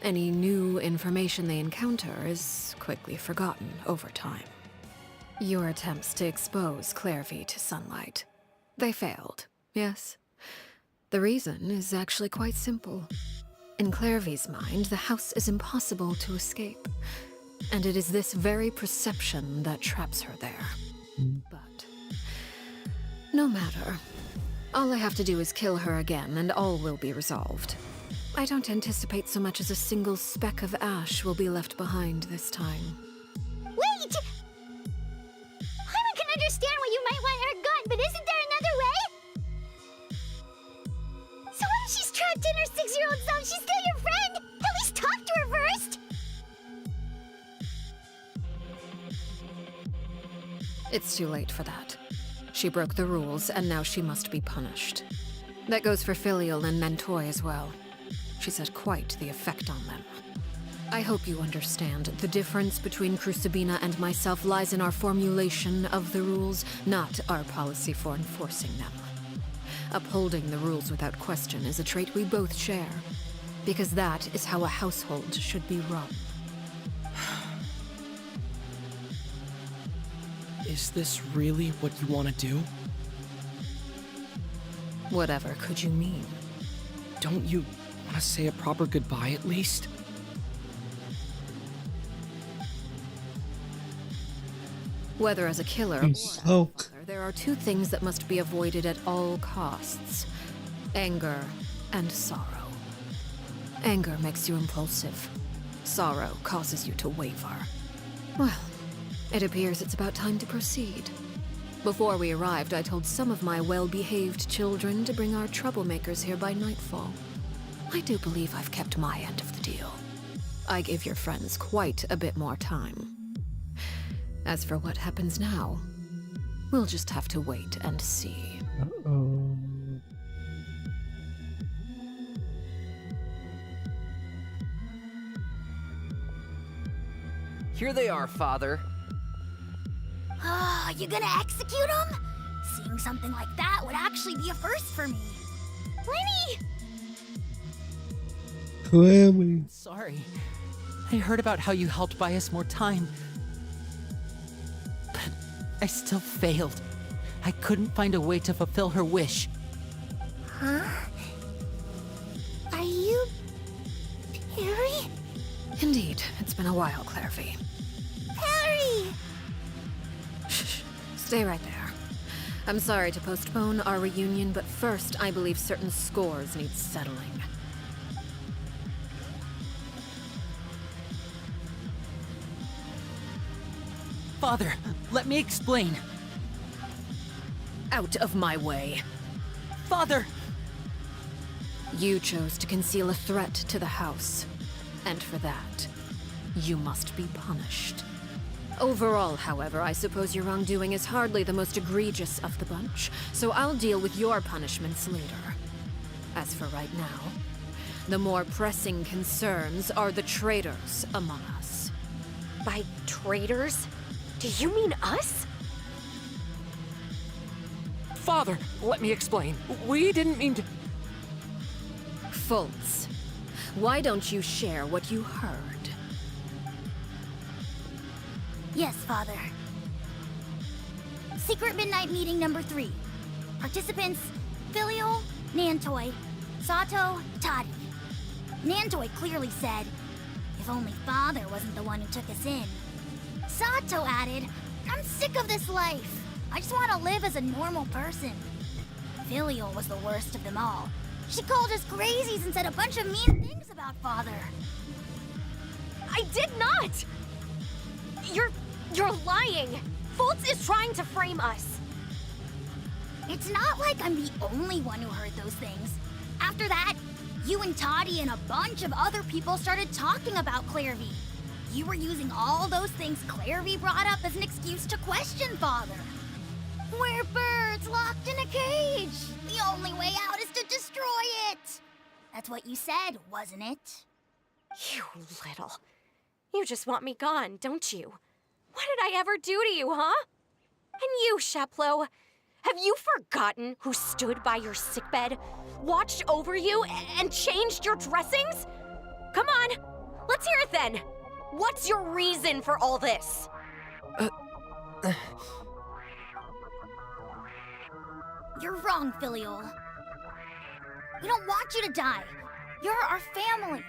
Any new information they encounter is quickly forgotten over time. Your attempts to expose Clairvy to sunlight. They failed, yes? The reason is actually quite simple. In Clairvy's mind, the house is impossible to escape. And it is this very perception that traps her there. But no matter. All I have to do is kill her again, and all will be resolved. I don't anticipate so much as a single speck of ash will be left behind this time. Wait! Paimon can understand why you might want her gone, but isn't there another way? So what if she's trapped in her 6-year-old self? She's still your friend! At least talk to her first! It's too late for that. She broke the rules, and now she must be punished. That goes for Filial and Mentoy as well. She's had quite the effect on them. I hope you understand. The difference between Crucibina and myself lies in our formulation of the rules, not our policy for enforcing them. Upholding the rules without question is a trait we both share, because that is how a household should be run. Is this really what you want to do? Whatever could you mean? Don't you want to say a proper goodbye at least? Whether as a killer or as a father, there are two things that must be avoided at all costs: anger and sorrow. Anger makes you impulsive. Sorrow causes you to waver. Well, it appears it's about time to proceed. Before we arrived, I told some of my well-behaved children to bring our troublemakers here by nightfall. I do believe I've kept my end of the deal. I gave your friends quite a bit more time. As for what happens now, we'll just have to wait and see. Uh-oh. Here they are, Father. Oh, you gonna execute him? Seeing something like that would actually be a first for me. Lenny! Clammy. Sorry. I heard about how you helped buy us more time. But I still failed. I couldn't find a way to fulfill her wish. Huh? Are you... Perry? Indeed, it's been a while, Clairvy. Perry! Shh, stay right there. I'm sorry to postpone our reunion, but first I believe certain scores need settling. Father, let me explain. Out of my way. Father! You chose to conceal a threat to the house. And for that, you must be punished. Overall, however, I suppose your wrongdoing is hardly the most egregious of the bunch, so I'll deal with your punishments later. As for right now, the more pressing concerns are the traitors among us. By traitors? Do you mean us? Father, let me explain. We didn't mean to... Fultz, why don't you share what you heard? Yes, Father. Secret Midnight Meeting number 3. Participants, Filial, Nantoi, Sato, Toddy. Nantoi clearly said, if only Father wasn't the one who took us in. Sato added, I'm sick of this life. I just want to live as a normal person. Filial was the worst of them all. She called us crazies and said a bunch of mean things about Father. I did not! You're lying! Fultz is trying to frame us! It's not like I'm the only one who heard those things. After that, you and Toddy and a bunch of other people started talking about Clairvy. You were using all those things Clairvy brought up as an excuse to question Father. We're birds locked in a cage. The only way out is to destroy it. That's what you said, wasn't it? You little... You just want me gone, don't you? What did I ever do to you, huh? And you, Sheplo, have you forgotten who stood by your sickbed, watched over you, and changed your dressings? Come on, let's hear it then. What's your reason for all this? You're wrong, Filial. We don't want you to die. You're our family.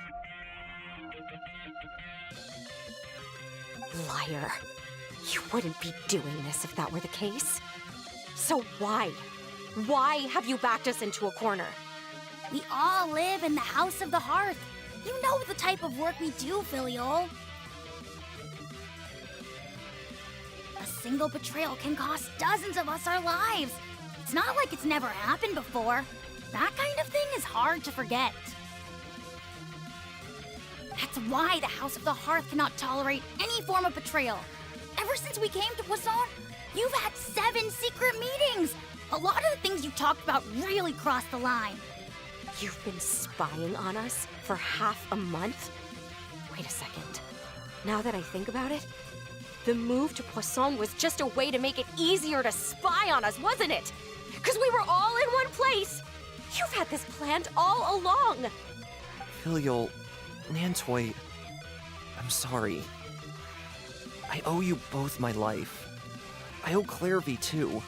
Liar. You wouldn't be doing this if that were the case. So why? Why have you backed us into a corner? We all live in the House of the Hearth. You know the type of work we do, Filial. A single betrayal can cost dozens of us our lives. It's not like it's never happened before. That kind of thing is hard to forget. That's why the House of the Hearth cannot tolerate any form of betrayal. Ever since we came to Poisson, you've had 7 secret meetings. A lot of the things you talked about really crossed the line. You've been spying on us for half a month? Wait a second. Now that I think about it, the move to Poisson was just a way to make it easier to spy on us, wasn't it? Because we were all in one place. You've had this planned all along. Filial, Nantoy, I'm sorry. I owe you both my life. I owe Clairvy too.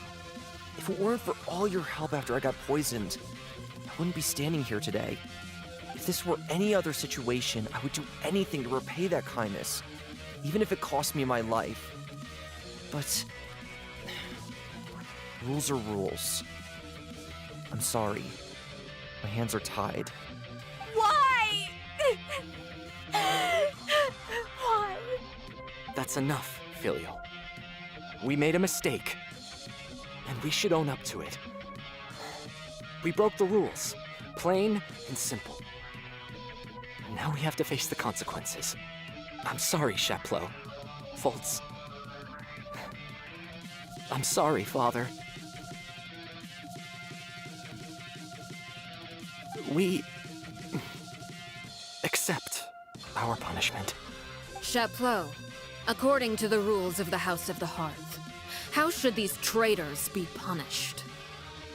If it weren't for all your help after I got poisoned, I wouldn't be standing here today. If this were any other situation, I would do anything to repay that kindness, even if it cost me my life. But rules are rules. I'm sorry. My hands are tied. Why? Why? That's enough, Filial. We made a mistake, and we should own up to it. We broke the rules, plain and simple. And now we have to face the consequences. I'm sorry, Chapleau. Fultz. I'm sorry, Father. We accept our punishment. Chapleau, according to the rules of the House of the Hearth, how should these traitors be punished?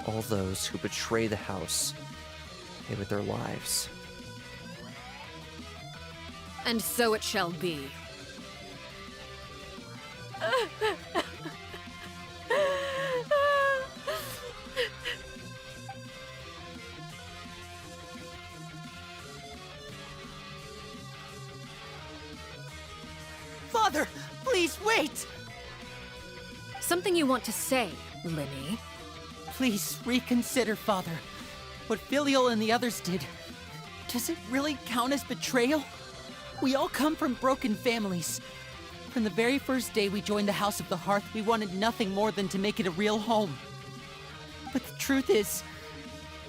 All those who betray the house pay with their lives. And so it shall be. Father, please wait! Something you want to say, Linny? Please reconsider, Father. What Filial and the others did, does it really count as betrayal? We all come from broken families. From the very first day we joined the House of the Hearth, we wanted nothing more than to make it a real home. But the truth is,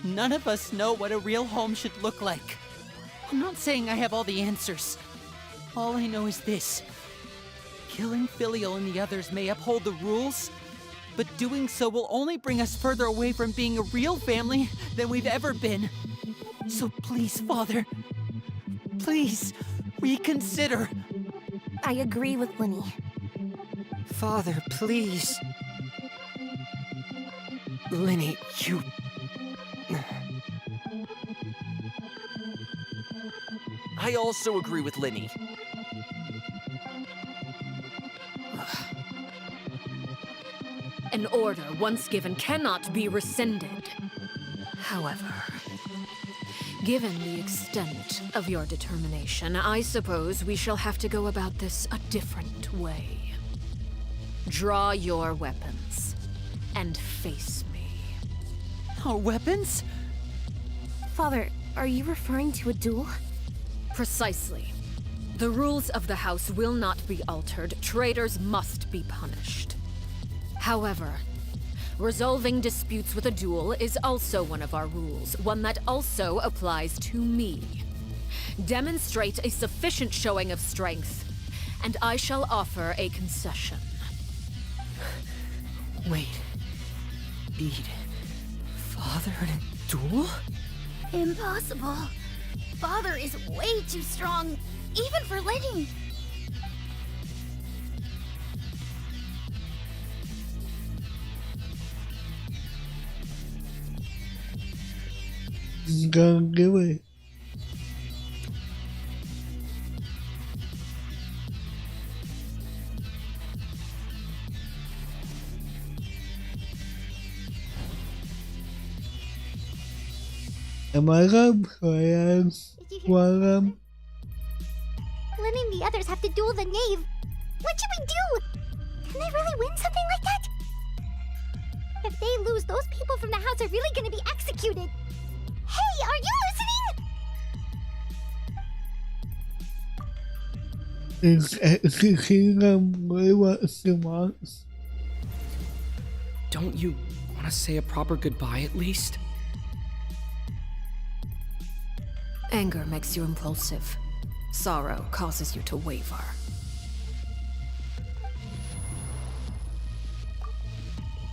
none of us know what a real home should look like. I'm not saying I have all the answers. All I know is this. Killing Filial and the others may uphold the rules, but doing so will only bring us further away from being a real family than we've ever been. So please, Father, please reconsider. I agree with Linny. Father, please. Linny, you... I also agree with Linny. An order once given cannot be rescinded. However, given the extent of your determination, I suppose we shall have to go about this a different way. Draw your weapons and face me. Our weapons? Father, are you referring to a duel? Precisely. The rules of the House will not be altered. Traitors must be punished. However, resolving disputes with a duel is also one of our rules, one that also applies to me. Demonstrate a sufficient showing of strength, and I shall offer a concession. Wait. Beat Father in a duel? Impossible. Father is way too strong, even for Linny. Go do it. Am I gonna play as one of them? Linny and the others have to duel the Knave. What should we do? Can they really win something like that? If they lose, those people from the house are really gonna be executed. Hey, are you listening? Is executing them really what she wants? Don't you want to say a proper goodbye at least? Anger makes you impulsive. Sorrow causes you to waver.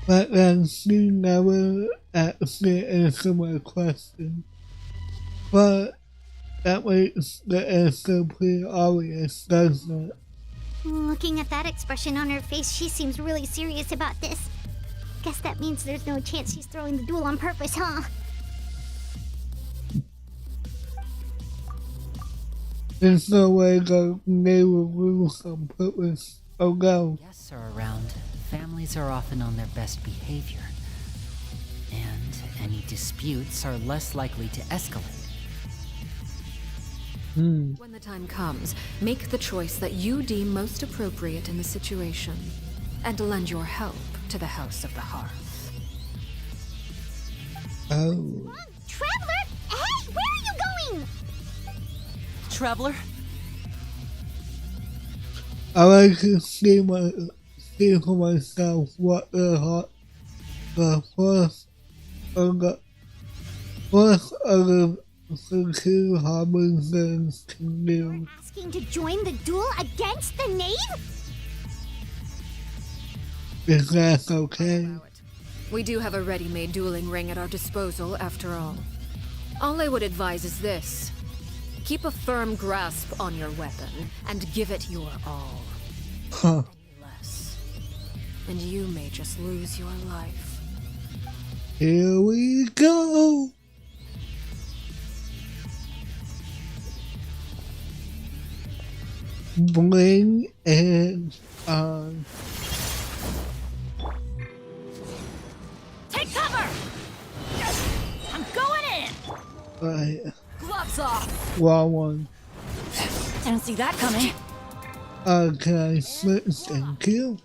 But then she never actually answered my question. But That makes the answer pretty obvious, doesn't it? Looking at that expression on her face, she seems really serious about this. Guess that means there's no chance she's throwing the duel on purpose, huh? There's no way the Knave will lose on purpose. Oh no. Guests are around. Families are often on their best behavior. And any disputes are less likely to escalate. When the time comes, make the choice that you deem most appropriate in the situation, and lend your help to the House of the Hearth. Oh. Traveler! Hey, where are you going? Traveler? I like to see for myself what the first of the two Hobbitons can do. Asking to join the duel against the Knave? Is that okay? We do have a ready-made dueling ring at our disposal, after all. All I would advise is this. Keep a firm grasp on your weapon, and give it your all. Huh. Any less, and you may just lose your life. Here we go! Bring it on. Take cover! I'm going in! Right. Gloves off! Wrong one. Didn't see that coming. Can I switch? Thank you.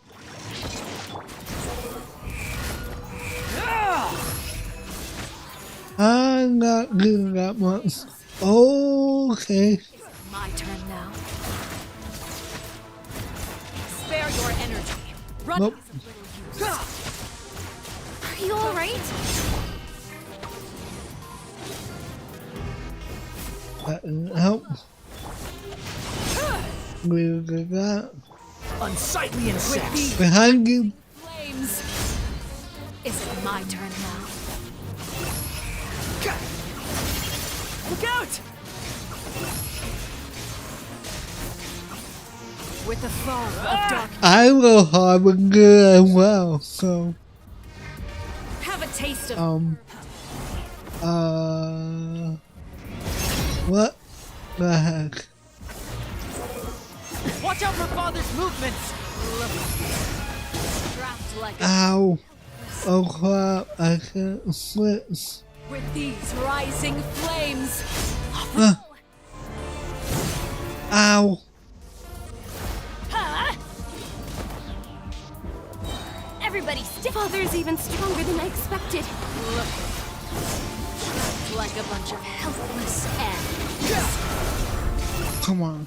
I'm not doing that much. Okay. My turn now. Spare your energy. Run. Nope. Are you alright? That didn't help. Look at that. Unsightly insects. Behind you. Flames. Is it my turn now? Look out! With the fog of darkness. I will harbinger as well, so Have a taste of what the heck? Watch out for Father's movements! trapped like a Ow. Oh crap, I can't switch. with these rising flames. Ow. Huh? Everybody stick. Father's even stronger than I expected. Look. Trapped like a bunch of helpless ants. Come on.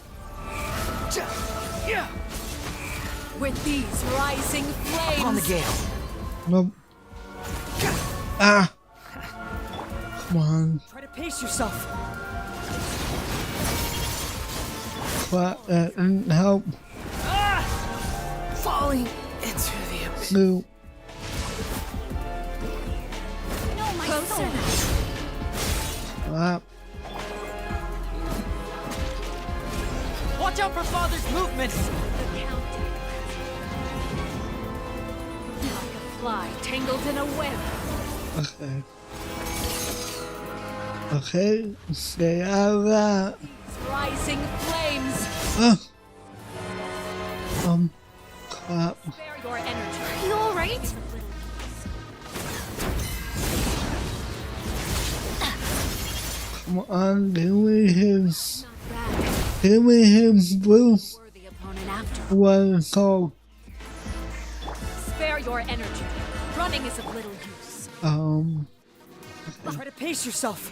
With these rising flames. On the gale. Nope. Ah. Come on. Try to pace yourself. Crap, that didn't help. Falling into the abyss. No. No, my Closer. Crap. Watch out for Father's movements! The countdown. Like a fly tangled in a web. Okay. Okay, stay out of that. Rising flames. Crap. Spare your energy. Are you alright? Come on, give me his. Not bad. Give me his blue Worthy opponent after. what it's called. Spare your energy. Running is of little use. Try to pace yourself.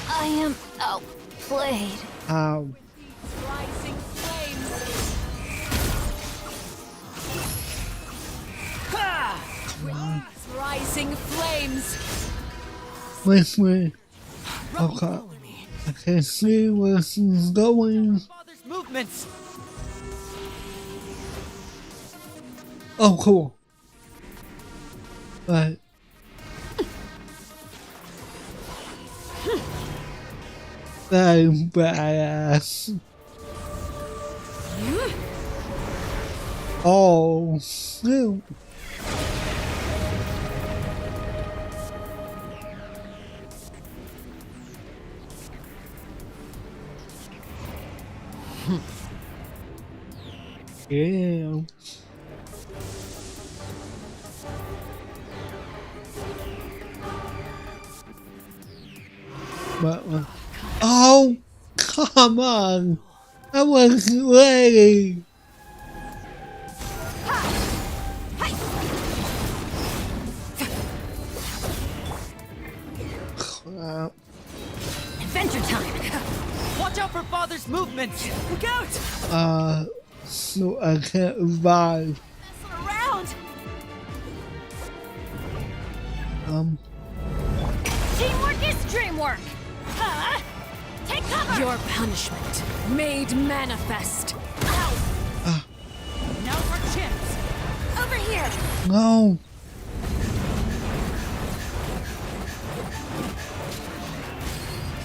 I am outplayed. Ow. Rising flames. Rising flames. With me. Okay. I can see where she's going. Father's movements! Oh, cool. Right. I'm badass. Oh, shoot. Yeah. But, oh, come on. I wasn't ready. Crap. Adventure time! Watch out for Father's movements! Look out! So I can't revive. Messing around! Teamwork is dreamwork! Huh? Take cover! Your punishment made manifest. Ow! Now's our chance! Over here! No.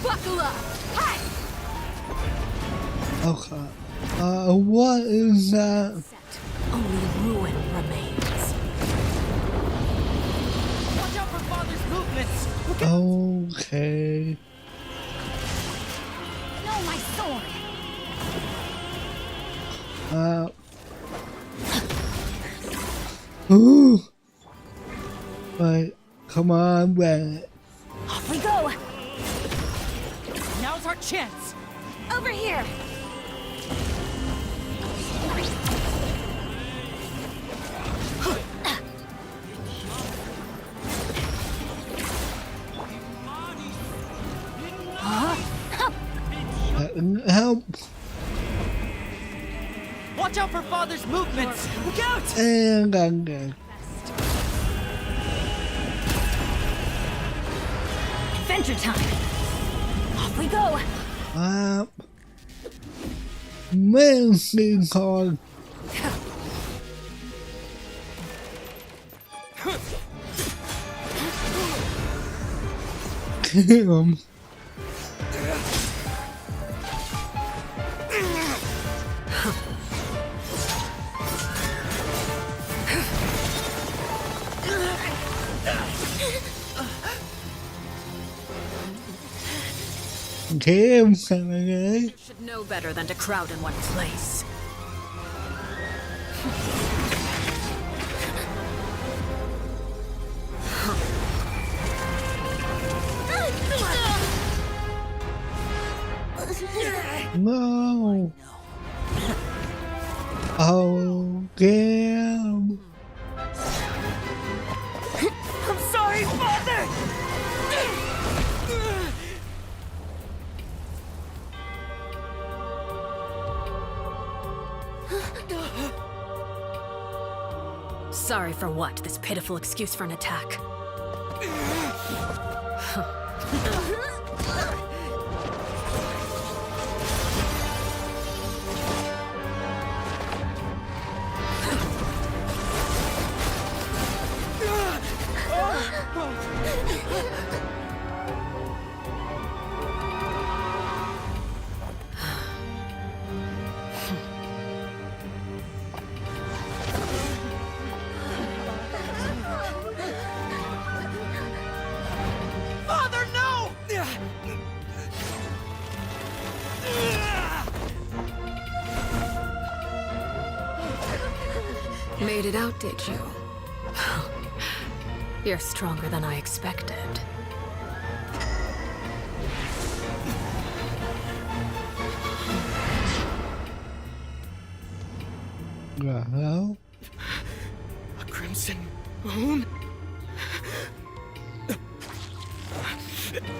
Buckle up! Hi! Okay. What is that? Only ruin remains. Watch out for Father's movements! Look Okay. No, my sword! Ooh. Wait, come on, Bennett. Off we go! Now's our chance! Over here! Help. Watch out for Father's movements! Look out! And I'm dead. Adventure time! Off we go! Medicine card. Kill him. Damn, You should know better than to crowd in one place. No. Oh, damn. I'm sorry, Father! Sorry for what? This pitiful excuse for an attack. Father, no! Made it out, did you? You're stronger than I expected. The hell? A crimson moon?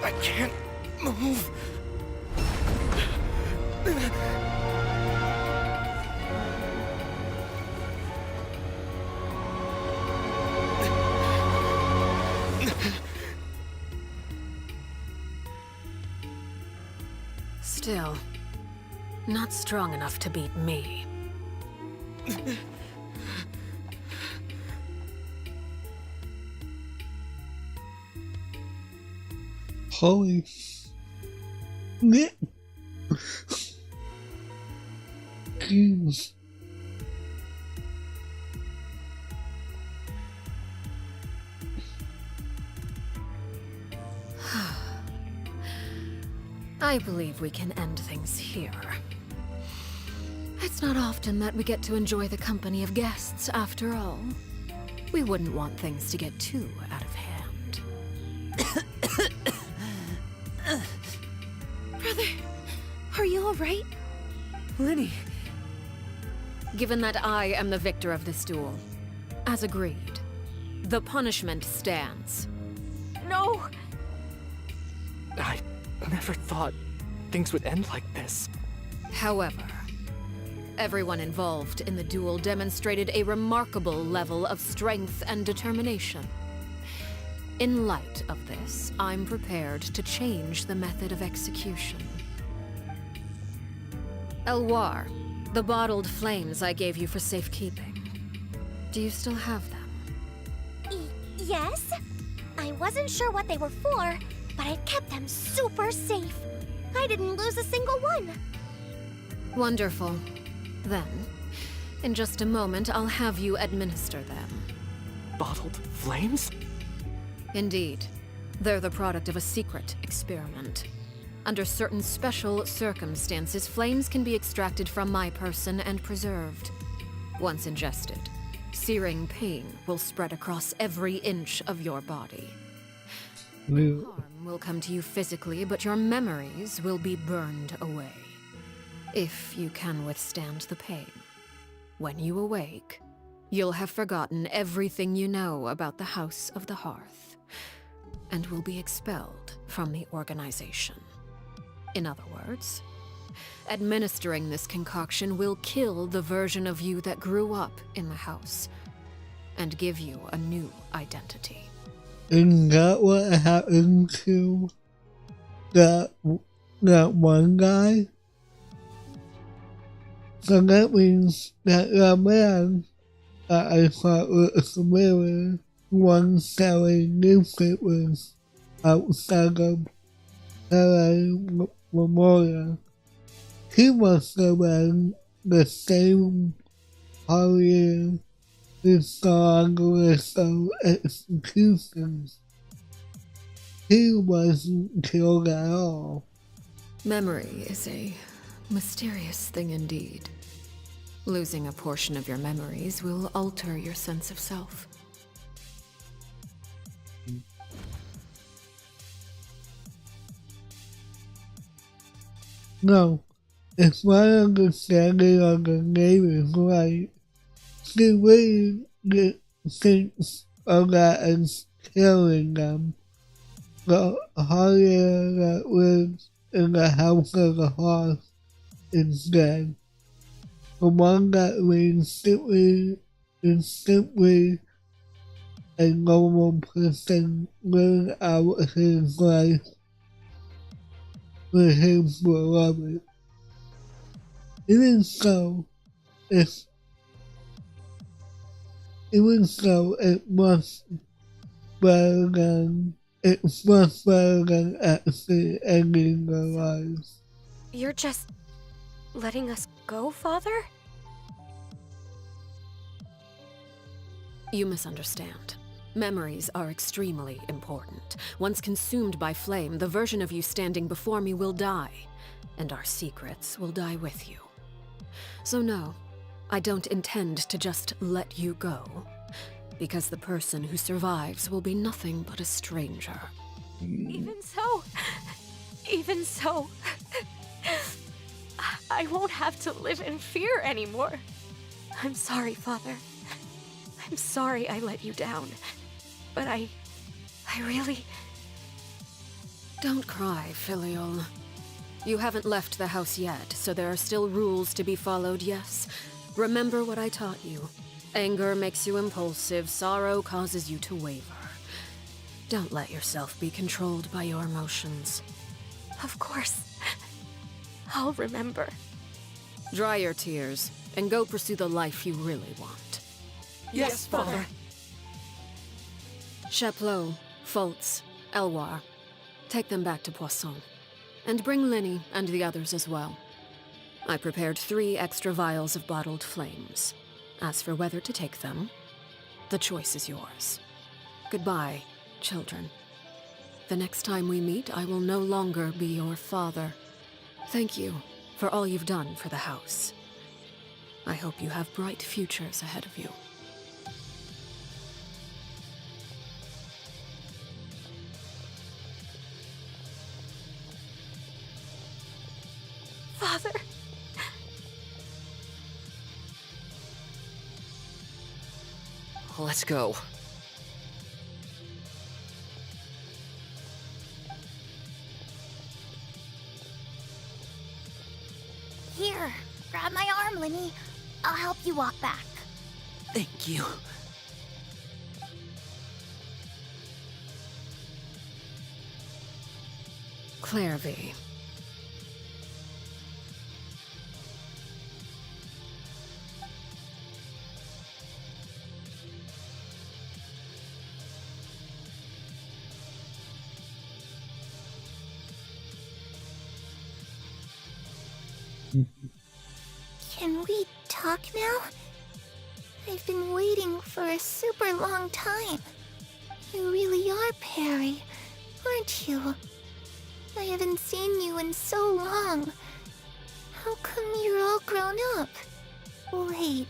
I can't move. Still, not strong enough to beat me. Holy. Yeah. Jeez. I believe we can end things here. It's not often that we get to enjoy the company of guests, after all. We wouldn't want things to get too out of hand. Brother, are you alright? Lenny. Given that I am the victor of this duel, as agreed, the punishment stands. No! I never thought things would end like this. However, everyone involved in the duel demonstrated a remarkable level of strength and determination. In light of this, I'm prepared to change the method of execution. Elwar, the bottled flames I gave you for safekeeping. Do you still have them? Yes? I wasn't sure what they were for, but I kept them super safe. I didn't lose a single one. Wonderful. Then, in just a moment, I'll have you administer them. Bottled flames? Indeed. They're the product of a secret experiment. Under certain special circumstances, flames can be extracted from my person and preserved. Once ingested, searing pain will spread across every inch of your body. Harm will come to you physically, but your memories will be burned away. If you can withstand the pain. When you awake, you'll have forgotten everything you know about the House of the Hearth, and will be expelled from the organization. In other words, administering this concoction will kill the version of you that grew up in the house, and give you a new identity. Isn't that what happened to that one guy? So that means that the man that I thought was familiar, one selling newspapers outside of LA Memorial, he must have been the same party who saw on the list of executions. He wasn't killed at all. Memory is a mysterious thing indeed. Losing a portion of your memories will alter your sense of self. No, if my understanding of the name is right, she really thinks of that as killing them. The Harrier that lives in the House of the Hearth is dead. The one that lives simply a normal person living out his life with his beloved. Even so, it must better than actually ending their lives. You're just letting us go, Father? You misunderstand. Memories are extremely important. Once consumed by flame, the version of you standing before me will die, and our secrets will die with you. So no, I don't intend to just let you go, because the person who survives will be nothing but a stranger. Even so, I won't have to live in fear anymore. I'm sorry, Father. I'm sorry I let you down. But I really... Don't cry, Filial. You haven't left the house yet, so there are still rules to be followed, yes? Remember what I taught you. Anger makes you impulsive, sorrow causes you to waver. Don't let yourself be controlled by your emotions. Of course. I'll remember. Dry your tears, and go pursue the life you really want. Yes, Father. Chaplot, Foltz, Elwar, take them back to Poisson. And bring Linny and the others as well. I prepared 3 extra vials of bottled flames. As for whether to take them, the choice is yours. Goodbye, children. The next time we meet, I will no longer be your father. Thank you for all you've done for the house. I hope you have bright futures ahead of you. Father. Let's go. Here, grab my arm, Linny. I'll help you walk back. Thank you. Clairvy. Can we talk now? I've been waiting for a super long time. You really are Perry, aren't you? I haven't seen you in so long. How come you're all grown up? Wait,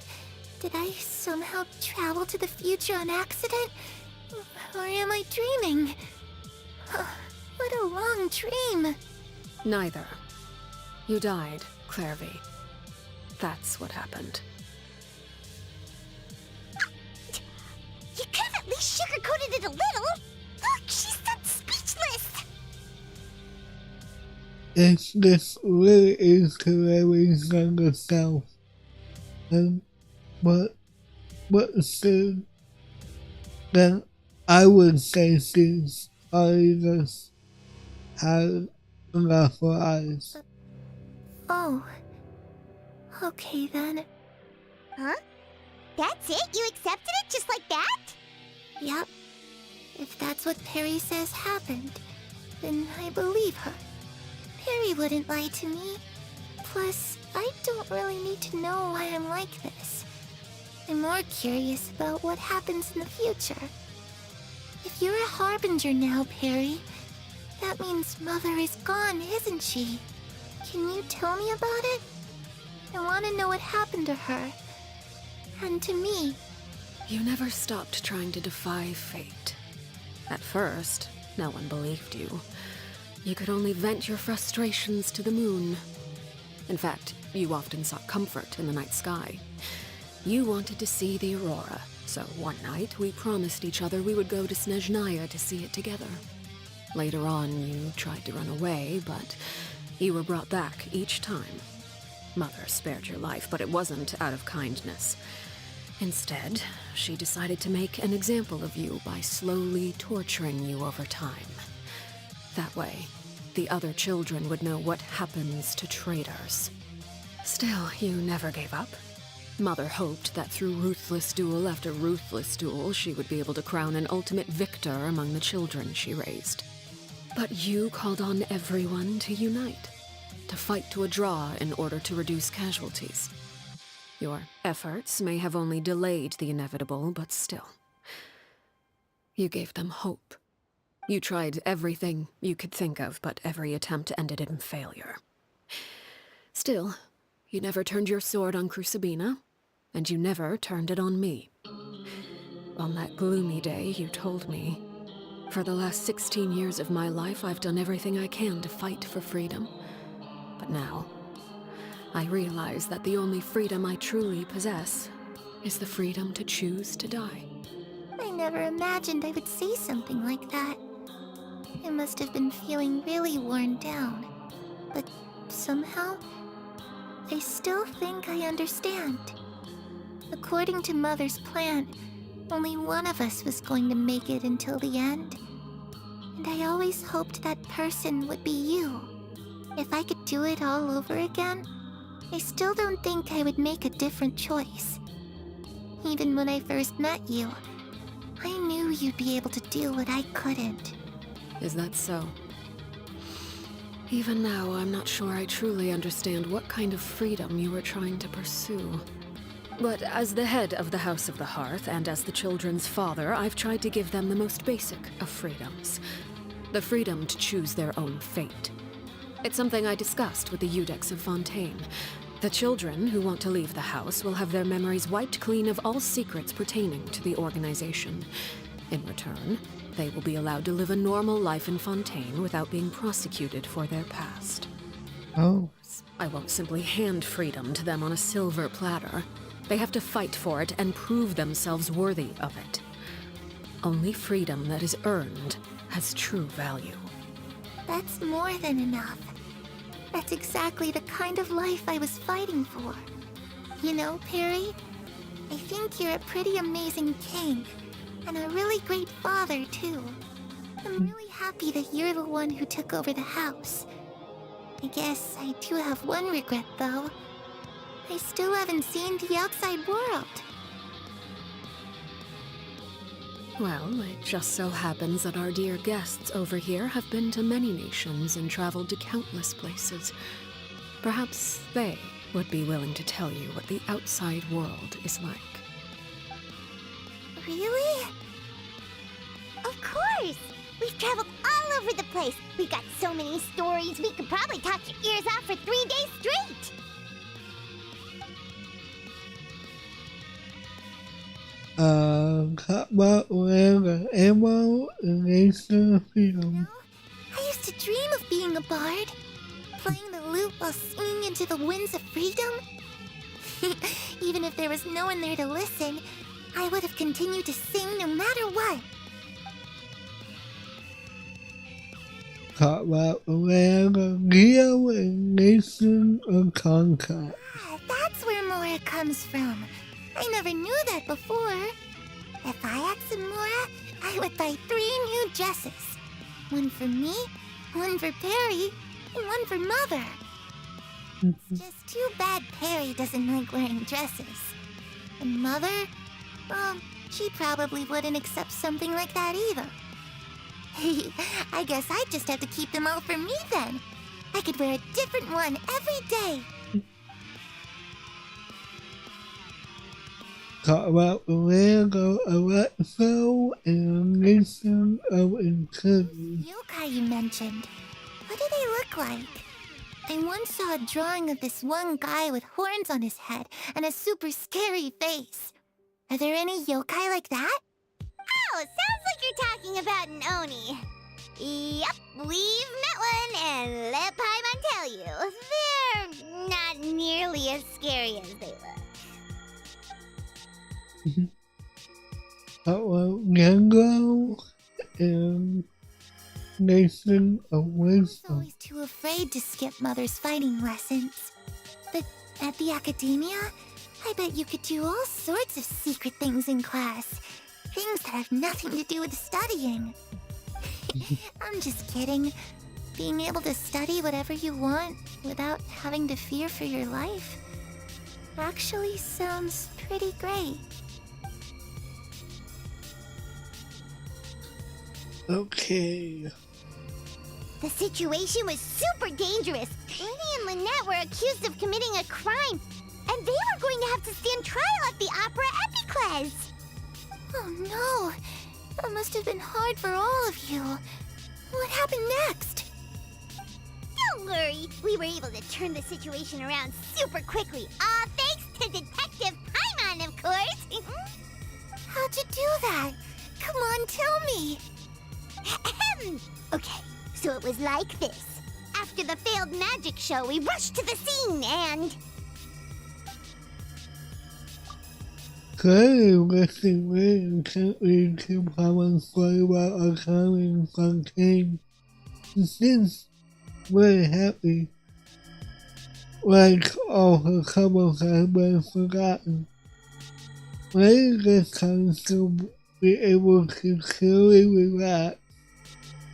did I somehow travel to the future on accident? Or am I dreaming? What a long dream. Neither. You died, Clairvy. That's what happened. You could have at least sugarcoated it a little. Look, she's done speechless. If this really is Clary's younger self, then what should, then I would say she's probably just had enough eyes. Oh. Okay then. Huh? That's it? You accepted it just like that? Yep. If that's what Perry says happened, then I believe her. Perry wouldn't lie to me. Plus, I don't really need to know why I'm like this. I'm more curious about what happens in the future. If you're a harbinger now, Perry, that means Mother is gone, isn't she? Can you tell me about it? I want to know what happened to her. And to me. You never stopped trying to defy fate. At first, no one believed you. You could only vent your frustrations to the moon. In fact, you often sought comfort in the night sky. You wanted to see the aurora, so one night we promised each other we would go to Snezhnaya to see it together. Later on, you tried to run away, but you were brought back each time. Mother spared your life, but it wasn't out of kindness. Instead, she decided to make an example of you by slowly torturing you over time. That way, the other children would know what happens to traitors. Still, you never gave up. Mother hoped that through ruthless duel after ruthless duel, she would be able to crown an ultimate victor among the children she raised. But you called on everyone to unite, to fight to a draw in order to reduce casualties. Your efforts may have only delayed the inevitable, but still. You gave them hope. You tried everything you could think of, but every attempt ended in failure. Still, you never turned your sword on Crucibina, and you never turned it on me. On that gloomy day, you told me, "For the last 16 years of my life, I've done everything I can to fight for freedom. But now, I realize that the only freedom I truly possess is the freedom to choose to die." I never imagined I would say something like that. I must have been feeling really worn down. But somehow, I still think I understand. According to Mother's plan, only one of us was going to make it until the end. And I always hoped that person would be you. If I could do it all over again, I still don't think I would make a different choice. Even when I first met you, I knew you'd be able to do what I couldn't. Is that so? Even now, I'm not sure I truly understand what kind of freedom you were trying to pursue. But as the head of the House of the Hearth, and as the children's father, I've tried to give them the most basic of freedoms. The freedom to choose their own fate. It's something I discussed with the Iudex of Fontaine. The children who want to leave the house will have their memories wiped clean of all secrets pertaining to the organization. In return, they will be allowed to live a normal life in Fontaine without being prosecuted for their past. Oh. I won't simply hand freedom to them on a silver platter. They have to fight for it and prove themselves worthy of it. Only freedom that is earned has true value. That's more than enough. That's exactly the kind of life I was fighting for. You know, Perry, I think you're a pretty amazing king, and a really great father, too. I'm really happy that you're the one who took over the house. I guess I do have one regret, though. I still haven't seen the outside world. Well, it just so happens that our dear guests over here have been to many nations and traveled to countless places. Perhaps they would be willing to tell you what the outside world is like. Really? Of course! We've traveled all over the place. We've got so many stories, we could probably talk your ears off for 3 days straight! How about wherever ammo against the freedom? I used to dream of being a bard, playing the lute while singing into the winds of freedom. Even if there was no one there to listen, I would have continued to sing no matter what. How about wherever Geo and Nation of Contact? That's where Mora comes from. I never knew that before. If I had some Mora, I would buy 3 new dresses. One for me, one for Perry, and one for Mother. It's just too bad Perry doesn't like wearing dresses. And Mother, well, she probably wouldn't accept something like that either. I guess I'd just have to keep them all for me then. I could wear a different one every day. Talk about Lego Electro and Nation of Infinity. Yokai you mentioned. What do they look like? I once saw a drawing of this one guy with horns on his head and a super scary face. Are there any yokai like that? Oh, sounds like you're talking about an Oni. Yep, we've met one, and let Paimon tell you, they're not nearly as scary as they look. About Lego and Nation of I was Wisdom. always too afraid to skip Mother's fighting lessons. But at the academia, I bet you could do all sorts of secret things in class. Things that have nothing to do with studying. I'm just kidding. Being able to study whatever you want without having to fear for your life actually sounds pretty great. Okay. The situation was super dangerous. Lenny and Lynette were accused of committing a crime, and they were going to have to stand trial at the Opera Epicles. Oh no, that must have been hard for all of you. What happened next? Don't worry, we were able to turn the situation around super quickly, all thanks to Detective Paimon, of course. How'd you do that? Come on, tell me. Okay, so it was like this. After the failed magic show, we rushed to the scene and... Clearly, listening really can't lead to Paimon's story about our time in Fontaine. She's very happy. Like all her troubles have been forgotten. Maybe this time she'll be able to clearly relax.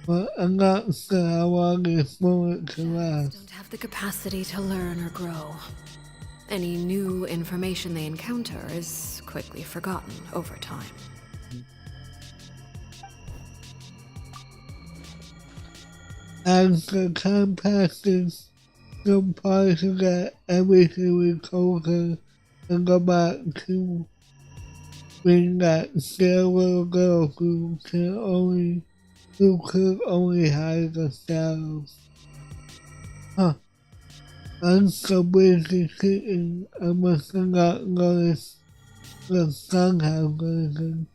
But I'm not sure how long this moment can last. Don't have the capacity to learn or grow. Any new information they encounter is quickly forgotten over time. As the time passes, some parts forget everything we told her and go back to being that scared little girl who could only hide the shadows. Huh. I'm so busy sitting, I must have not noticed the sun has risen.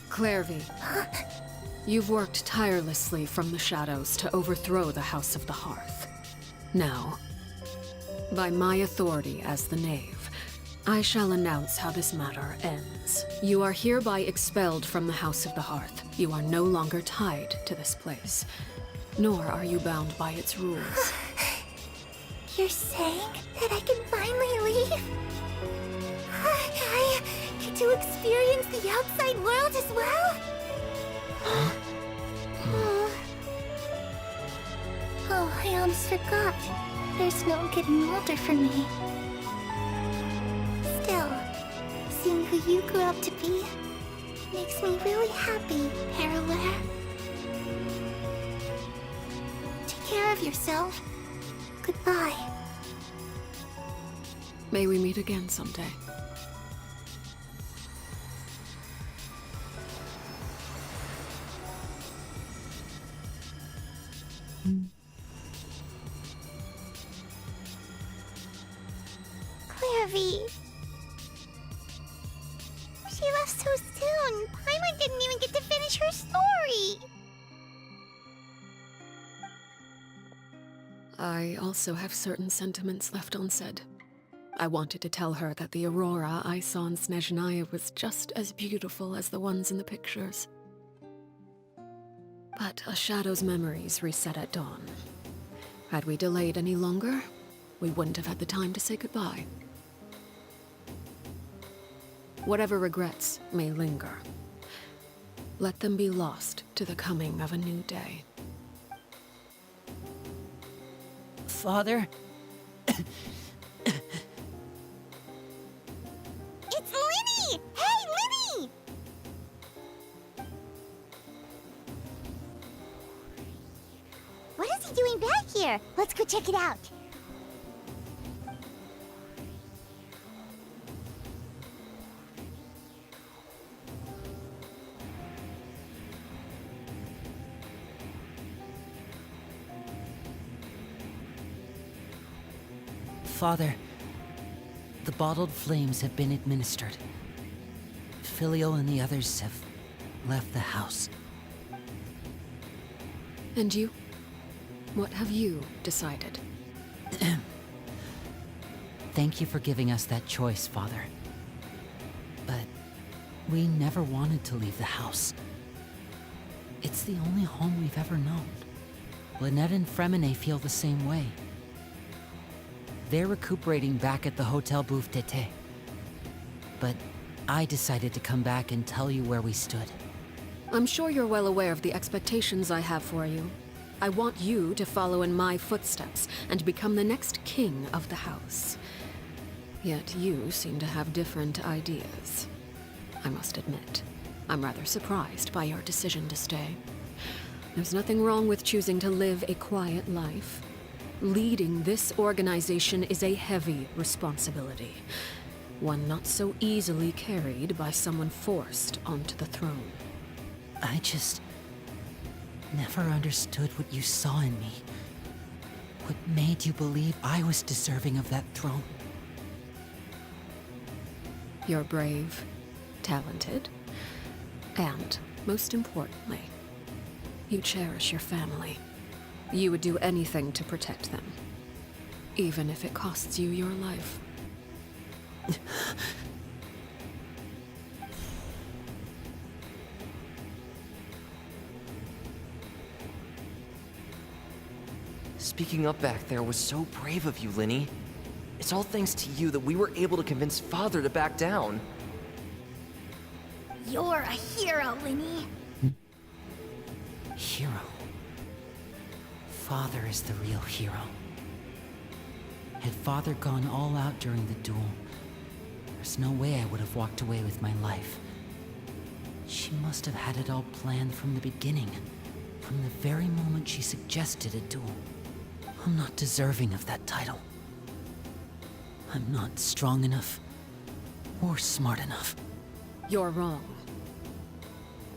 Clairvy, you've worked tirelessly from the shadows to overthrow the House of the Hearth. Now, by my authority as the Knave, I shall announce how this matter ends. You are hereby expelled from the House of the Hearth. You are no longer tied to this place, nor are you bound by its rules. You're saying that I can finally leave? I get to experience the outside world as well? Oh, I almost forgot. There's no getting older for me. Still, seeing who you grew up to be makes me really happy, Parallel. Take care of yourself. Goodbye. May we meet again someday. Clairvy. She left so soon. Paimon didn't even get to finish her story. I also have certain sentiments left unsaid. I wanted to tell her that the aurora I saw in Snezhnaya was just as beautiful as the ones in the pictures. But a shadow's memories reset at dawn. Had we delayed any longer, we wouldn't have had the time to say goodbye. Whatever regrets may linger, let them be lost to the coming of a new day. Father? It's Linny! Hey, Linny! What is he doing back here? Let's go check it out. Father, the bottled flames have been administered. Filial and the others have left the house. And you? What have you decided? Thank you for giving us that choice, Father. But we never wanted to leave the house. It's the only home we've ever known. Lynette and Fremine feel the same way. They're recuperating back at the Hotel Bouffe d'été. But I decided to come back and tell you where we stood. I'm sure you're well aware of the expectations I have for you. I want you to follow in my footsteps and become the next king of the house. Yet you seem to have different ideas. I must admit, I'm rather surprised by your decision to stay. There's nothing wrong with choosing to live a quiet life. Leading this organization is a heavy responsibility, one not so easily carried by someone forced onto the throne. I just never understood what you saw in me. What made you believe I was deserving of that throne? You're brave, talented, and, most importantly, you cherish your family. You would do anything to protect them, even if it costs you your life. Speaking up back there was so brave of you, Linny. It's all thanks to you that we were able to convince Father to back down. You're a hero, Linny. Hero. Father is the real hero. Had Father gone all out during the duel, There's no way I would have walked away with my life. She must have had it all planned from the beginning, from the very moment she suggested a duel. I'm not deserving of that title. I'm not strong enough or smart enough. You're wrong.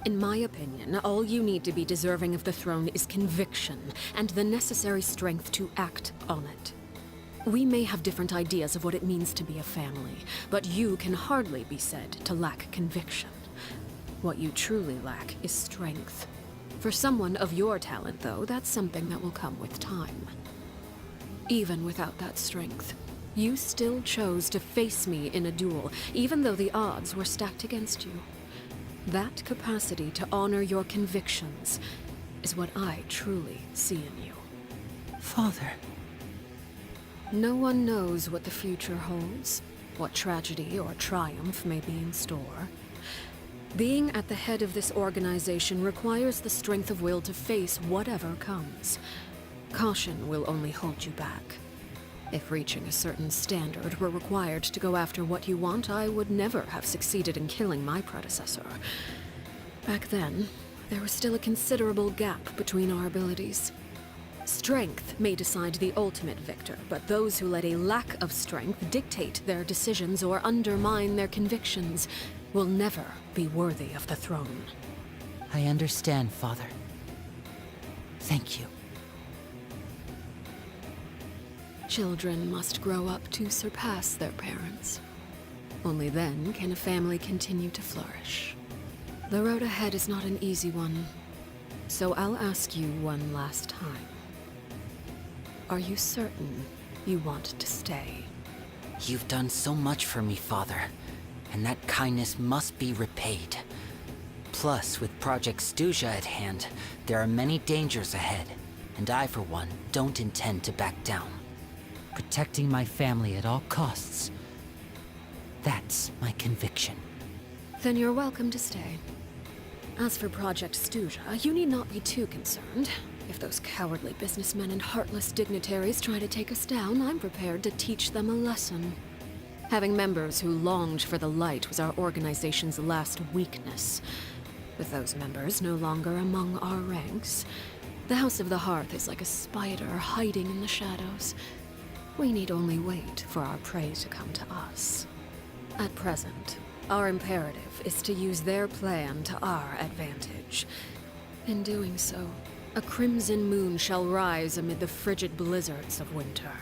In my opinion, all you need to be deserving of the throne is conviction and the necessary strength to act on it. We may have different ideas of what it means to be a family, but you can hardly be said to lack conviction. What you truly lack is strength. For someone of your talent, though, that's something that will come with time. Even without that strength, you still chose to face me in a duel, even though the odds were stacked against you. That capacity to honor your convictions is what I truly see in you. Father. No one knows what the future holds, what tragedy or triumph may be in store. Being at the head of this organization requires the strength of will to face whatever comes. Caution will only hold you back. If reaching a certain standard were required to go after what you want, I would never have succeeded in killing my predecessor. Back then, there was still a considerable gap between our abilities. Strength may decide the ultimate victor, but those who let a lack of strength dictate their decisions or undermine their convictions will never be worthy of the throne. I understand, Father. Thank you. Children must grow up to surpass their parents. Only then can a family continue to flourish. The road ahead is not an easy one, so I'll ask you one last time. Are you certain you want to stay? You've done so much for me, Father, and that kindness must be repaid. Plus, with Project Stuja at hand, there are many dangers ahead, and I, for one, don't intend to back down. Protecting my family at all costs. That's my conviction. Then you're welcome to stay. As for Project Stuja, you need not be too concerned. If those cowardly businessmen and heartless dignitaries try to take us down, I'm prepared to teach them a lesson. Having members who longed for the light was our organization's last weakness. With those members no longer among our ranks, the House of the Hearth is like a spider hiding in the shadows. We need only wait for our prey to come to us. At present, our imperative is to use their plan to our advantage. In doing so, a crimson moon shall rise amid the frigid blizzards of winter.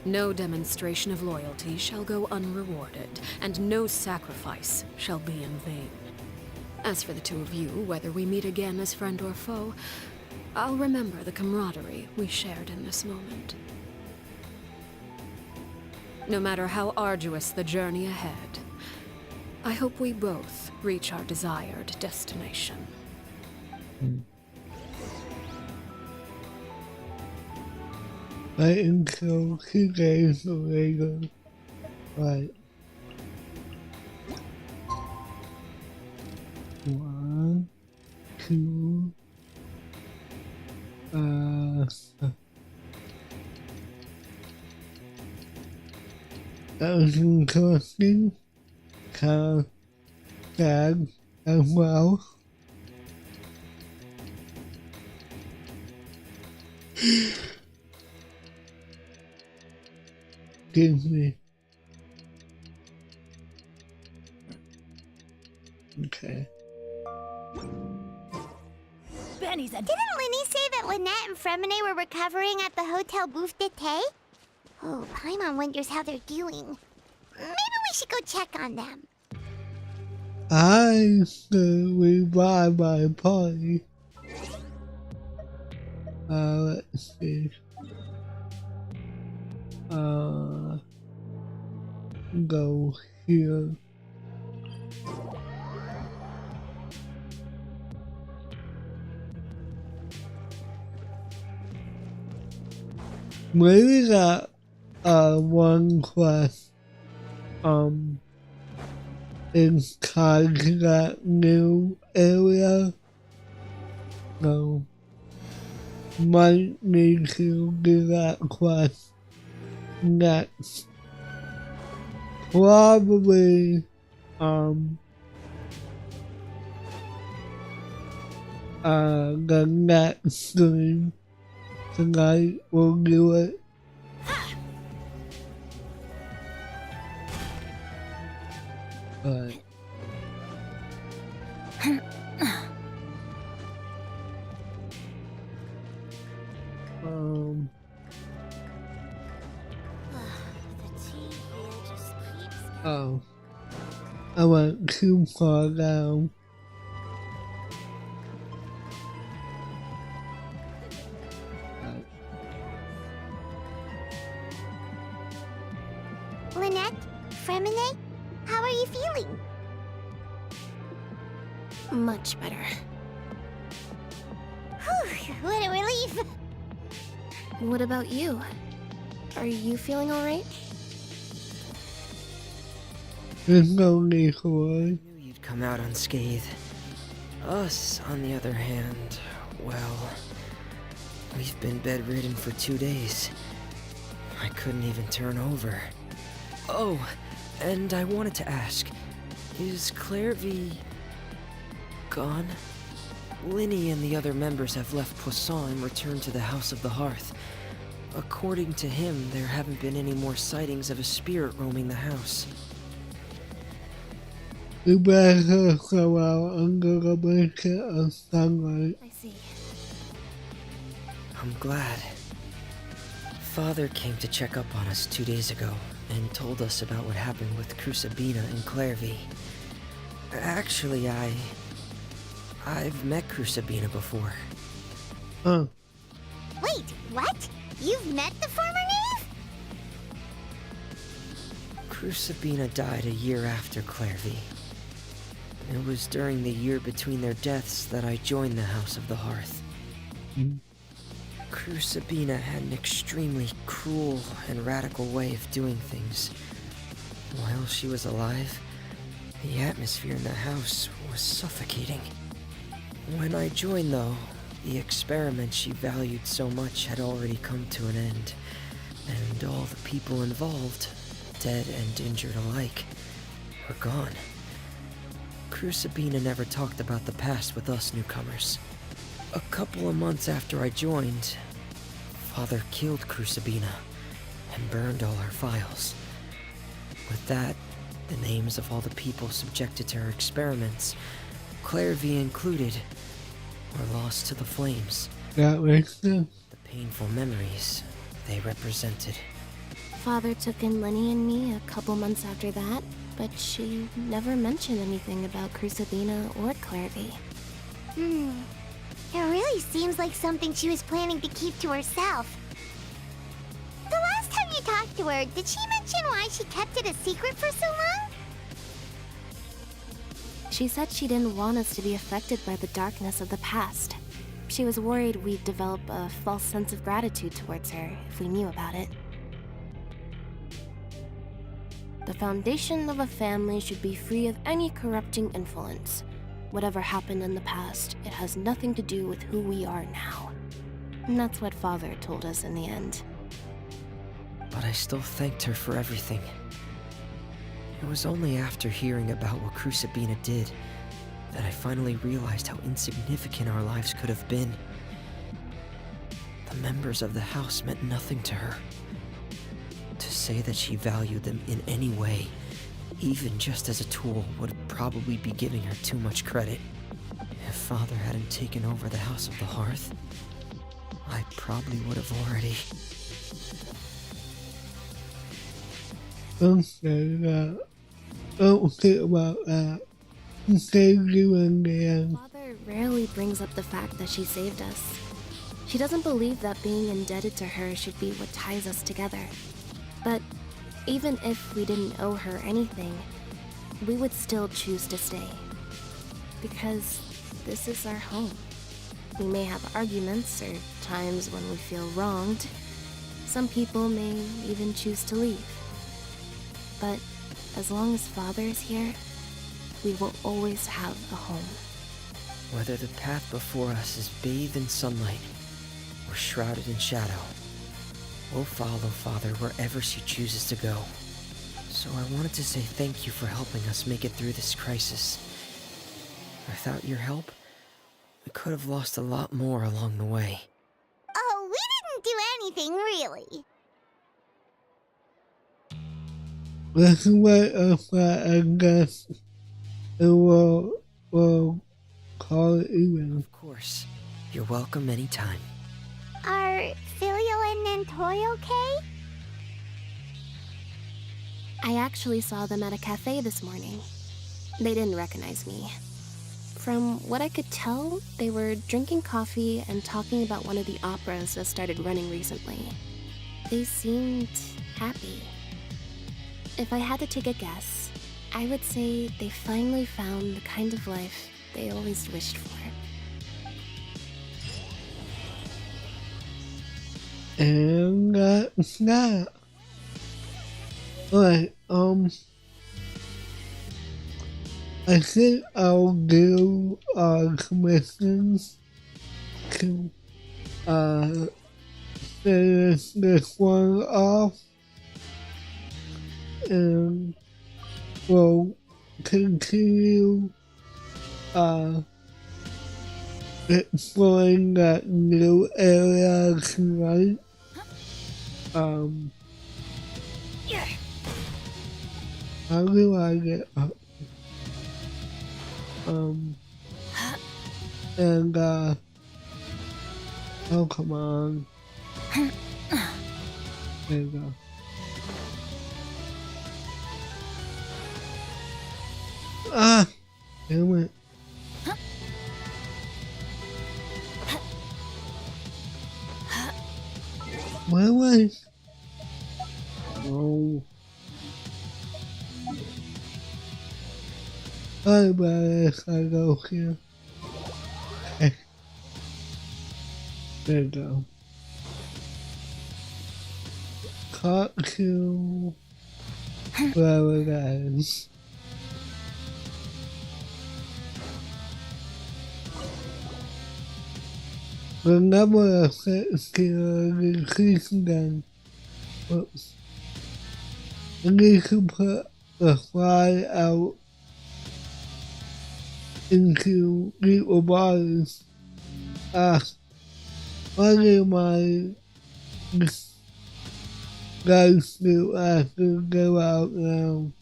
No demonstration of loyalty shall go unrewarded, and no sacrifice shall be in vain. As for the two of you, whether we meet again as friend or foe, I'll remember the camaraderie we shared in this moment. No matter how arduous the journey ahead, I hope we both reach our desired destination. Right until 2 days later. Right. 1, 2. That was interesting. Kind of sad as well. Excuse me. Okay. Benny's a... Didn't Linny say that Lynette and Fremine were recovering at the Hotel Bouffe d'été? Oh, Paimon wonders how they're doing. Maybe we should go check on them. I said we buy my party. Let's see. Go here. Maybe got one quest inside that new area. So might need to do that quest next. Probably, the next stream tonight will do it. But oh, I went too far down. Lynette? Fremine? How are you feeling? Much better. Whew, what a relief! What about you? Are you feeling alright? There's no need for I worry. knew you'd come out unscathed. Us, on the other hand, well, we've been bedridden for 2 days. I couldn't even turn over. Oh, and I wanted to ask, is Claire V gone? Linny and the other members have left Poisson and returned to the House of the Hearth. According to him, there haven't been any more sightings of a spirit roaming the house. We better go out under a blanket of sunlight. I see. I'm glad. Father came to check up on us 2 days ago and told us about what happened with Crusabina and Clairvy. Actually, I've met Crusabina before. Huh. Wait, what? You've met the former Knave? Crusabina died a year after Clairvy. It was during the year between their deaths that I joined the House of the Hearth. Crusabina had an extremely cruel and radical way of doing things. While she was alive, the atmosphere in the house was suffocating. When I joined, though, the experiment she valued so much had already come to an end, and all the people involved, dead and injured alike, were gone. Crusabina never talked about the past with us newcomers. A couple of months after I joined, Father killed Crusabina and burned all her files. With that, the names of all the people subjected to her experiments, Clairvy included, were lost to the flames. That makes sense. The painful memories they represented. Father took in Lenny and me a couple months after that, but she never mentioned anything about Crusabina or Clairvy. It really seems like something she was planning to keep to herself. The last time you talked to her, did she mention why she kept it a secret for so long? She said she didn't want us to be affected by the darkness of the past. She was worried we'd develop a false sense of gratitude towards her if we knew about it. The foundation of a family should be free of any corrupting influence. Whatever happened in the past, it has nothing to do with who we are now. And that's what Father told us in the end. But I still thanked her for everything. It was only after hearing about what Crusabina did that I finally realized how insignificant our lives could have been. The members of the house meant nothing to her. To say that she valued them in any way, even just as a tool, would probably be giving her too much credit. If Father hadn't taken over the House of the Hearth, I probably would have already... Don't say that. Don't think about that. She saved you in the end. Father rarely brings up the fact that she saved us. She doesn't believe that being indebted to her should be what ties us together. But even if we didn't owe her anything, we would still choose to stay. Because this is our home. We may have arguments or times when we feel wronged. Some people may even choose to leave. But as long as Father is here, we will always have a home. Whether the path before us is bathed in sunlight or shrouded in shadow, we'll follow Father wherever she chooses to go, So I wanted to say thank you for helping us make it through this crisis. Without your help, we could have lost a lot more along the way. Oh, we didn't do anything, really. Let's wait up I guess we'll call it even. Of course. You're welcome anytime. Are Filial and Nantoy okay? I actually saw them at a cafe this morning. They didn't recognize me. From what I could tell, they were drinking coffee and talking about one of the operas that started running recently. They seemed happy. If I had to take a guess, I would say they finally found the kind of life they always wished for. And that's that. Alright, I think I'll do commissions to finish this one off, and we'll continue exploring that new area tonight. How do I get up? And oh, come on. There you go. Ah, damn it. Where was? Oh. Sorry about this, I go here. Okay. There you go. Talk to whoever that is. The number of sets can increase again. Oops. I need to put the fly out into deeper waters. What am I guys do after go out now?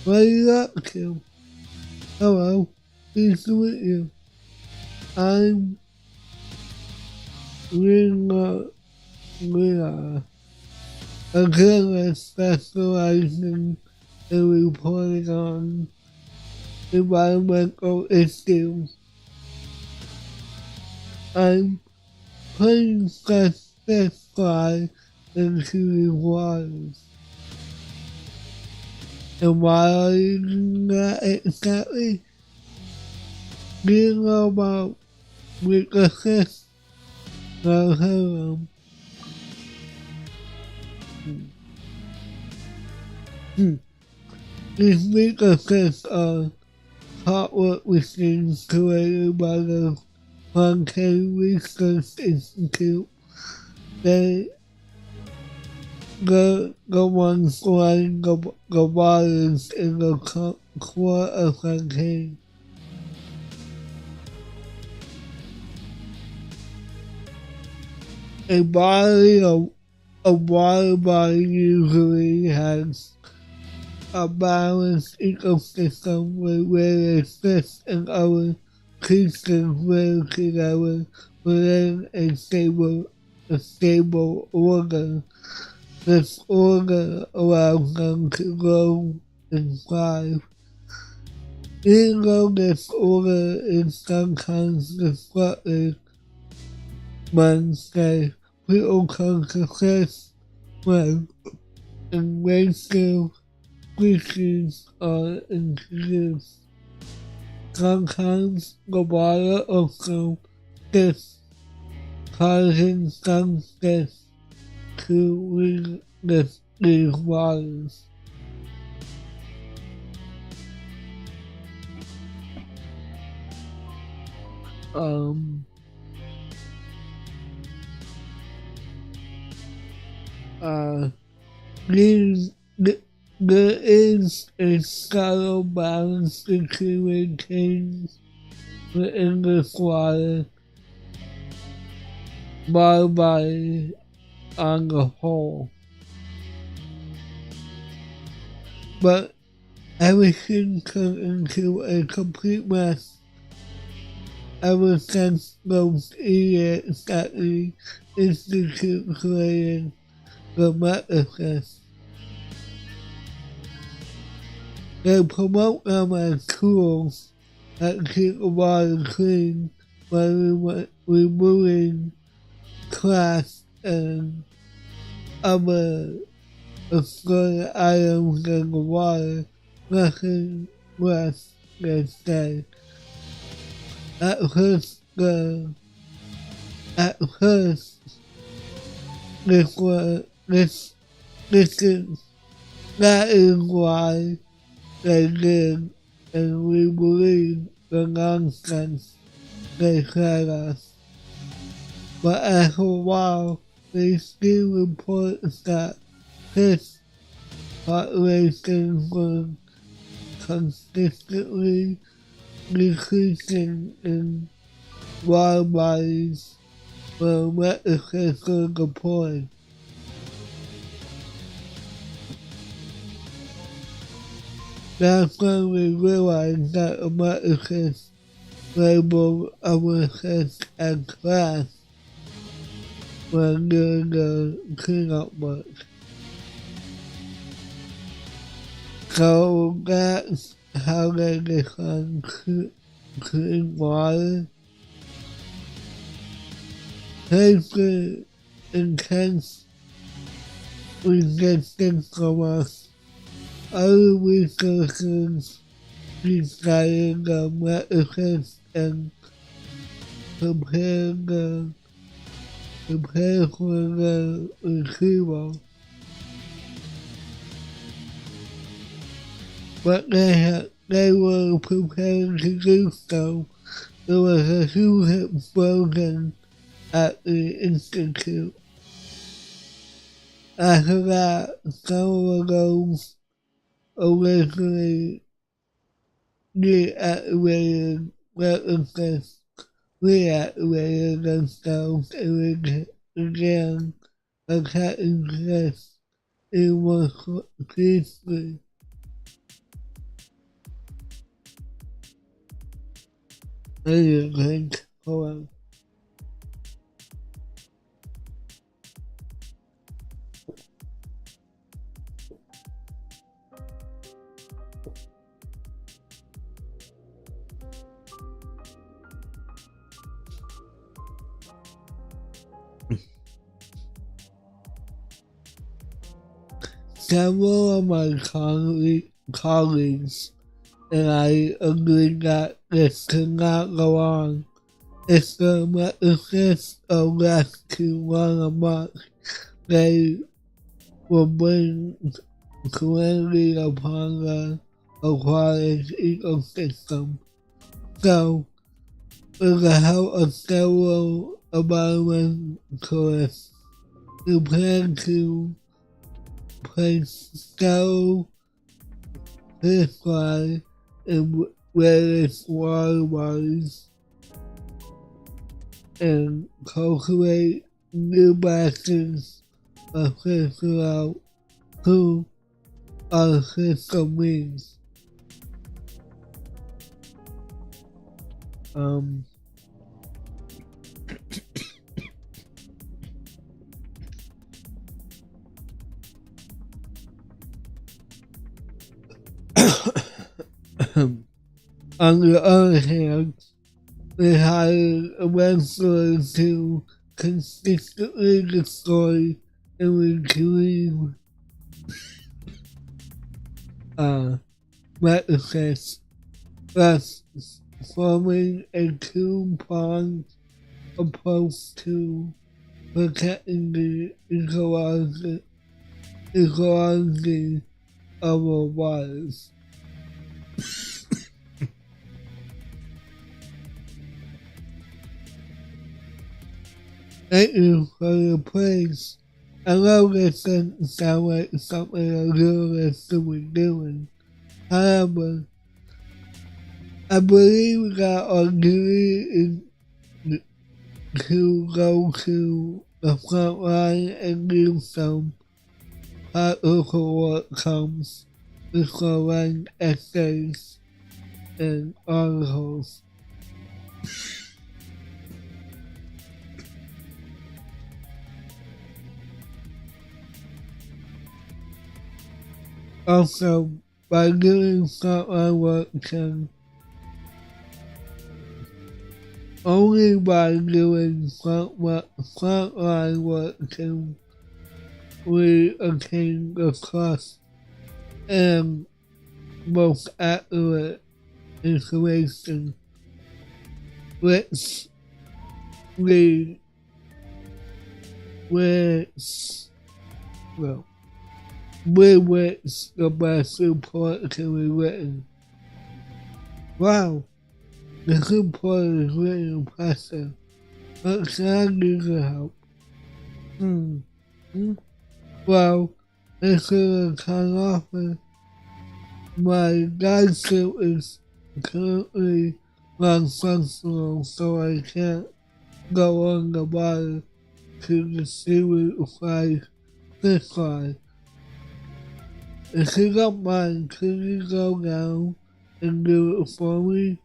What are you up to? Hello, pleased to meet you. I'm Rina, a journalist specializing in reporting on environmental issues. I'm putting such fish fly into the waters. And why are you doing that exactly? Do you know about weaknesses? No, hello. These weaknesses are artwork machines created by the Planetary Research Institute. The ones flying the waters in the core of Planetary. A water body usually has a balanced ecosystem where various fish and other creatures live together within a stable order. This order allows them to grow and thrive. Even though this order is sometimes disrupted, men say people come to fish when invasive species are introduced. Sometimes the water also shifts, causing some fish to leave these waters. These there is a subtle balance between maintaining the English water body on the whole. But everything turned into a complete mess ever since those idiots at the Institute created the Metacist. They promote them as tools that keep the water clean by removing trash and other assorted items in the water. Nothing less, they say. At first, that is why they did, and we believe the nonsense they fed us. But after a while, they still report that fish populations were consistently decreasing in water bodies where Metacist were deployed. That's when we realized that the Metacist labeled our fish as trash when doing the cleanup work. So that's how they define clean water. Hatred, intense resistance from us. Other resources decided the Metacist and prepare for the retrieval. But they were prepared to do so. There was a huge explosion at the Institute. After that, some of those originally deactivated Metacist reactivated themselves and began attacking fish even more fiercely. What do you think? Hold on. Several of my colleagues and I agreed that this could not go on. If the Metacist are left to run amok, they will bring calamity upon the aquatic ecosystem. So, with the help of several environmentalists, we plan to place several fish flies in various water bodies and cultivate new batches of fish throughout two artificial means. On the other hand, they hired wrestlers to consistently destroy and retrieve Metacist, thus forming a two-pronged approach to protecting the ecology of our waters. Thank you for your praise. I know this doesn't sound like something a journalist should be doing. However, I believe that our duty is to go to the front line and do some article comes before writing essays and articles. Also, by doing frontline work only by doing frontline work can we attain the trust and most accurate information which we with which the best report can be written. Wow, this report is really impressive. But can I do to help? Well, this is a kind offer. My guideship is currently non-functional, so I can't go on the water to the seaweed fly fish line. If you don't mind, could you go down and do it for me?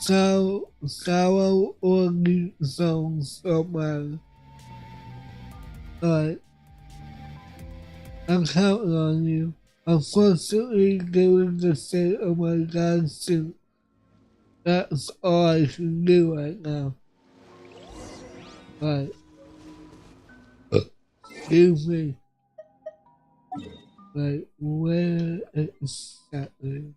Shallow or deep zones don't matter. Alright. I'm counting on you. Unfortunately, given the state of my god suit, that's all I can do right now. Right. Excuse me. Like, where exactly?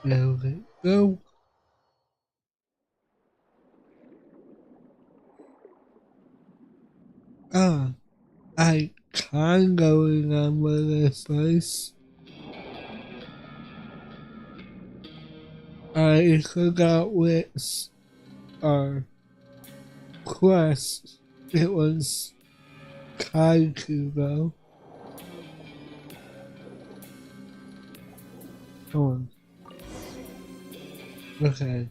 There we go. I kinda remember this place. I forgot which quest it was tied to though. Come on. Okay.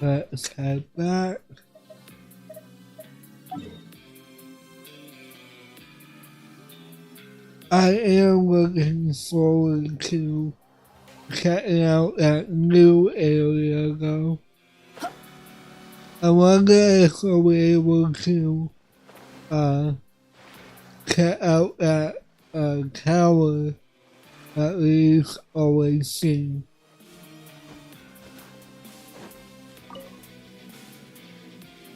Let's head back. I am looking forward to checking out that new area though. I wonder if we'll be able to check out that tower that we've always seen.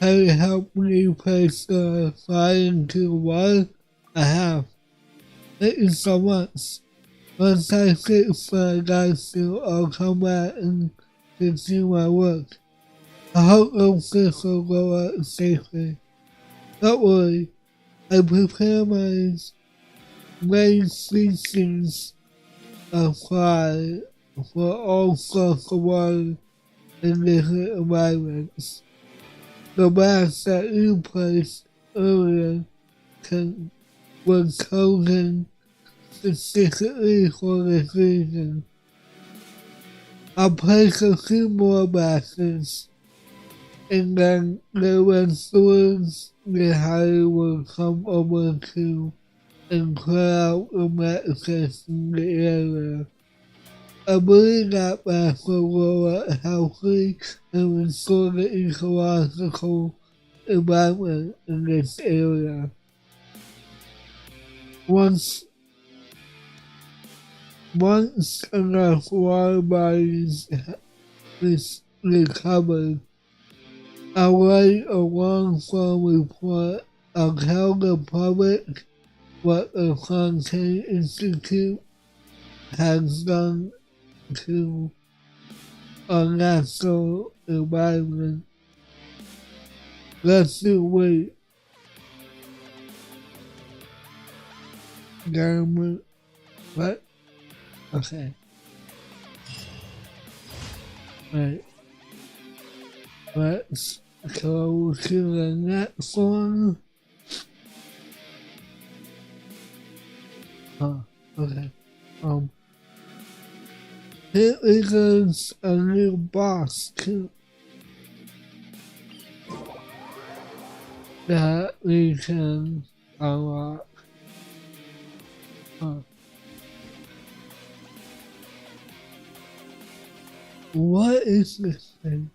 Have you helped me place the fire into the water? I have. Thank you so much. Once I fix the guys suit, I'll come back and continue my work. I hope those fish will go out safely. Don't worry, I prepare my main species of fly for all sorts of water in different environments. The mask that you placed earlier was chosen specifically for this reason. I'll place a few more masks, and then the rescuers behind will come over to and clear out the mattress in the area. I believe that mask will grow up healthy and restore the ecological environment in this area. Once enough water bodies is recovered, I'll write a long-form report. I'll tell the public what the Fontaine Institute has done to our natural environment. Let's wait. Government, what? Okay. Right. Let's go to the next one. Okay. Here is a new boss too that we can unlock. What is this thing?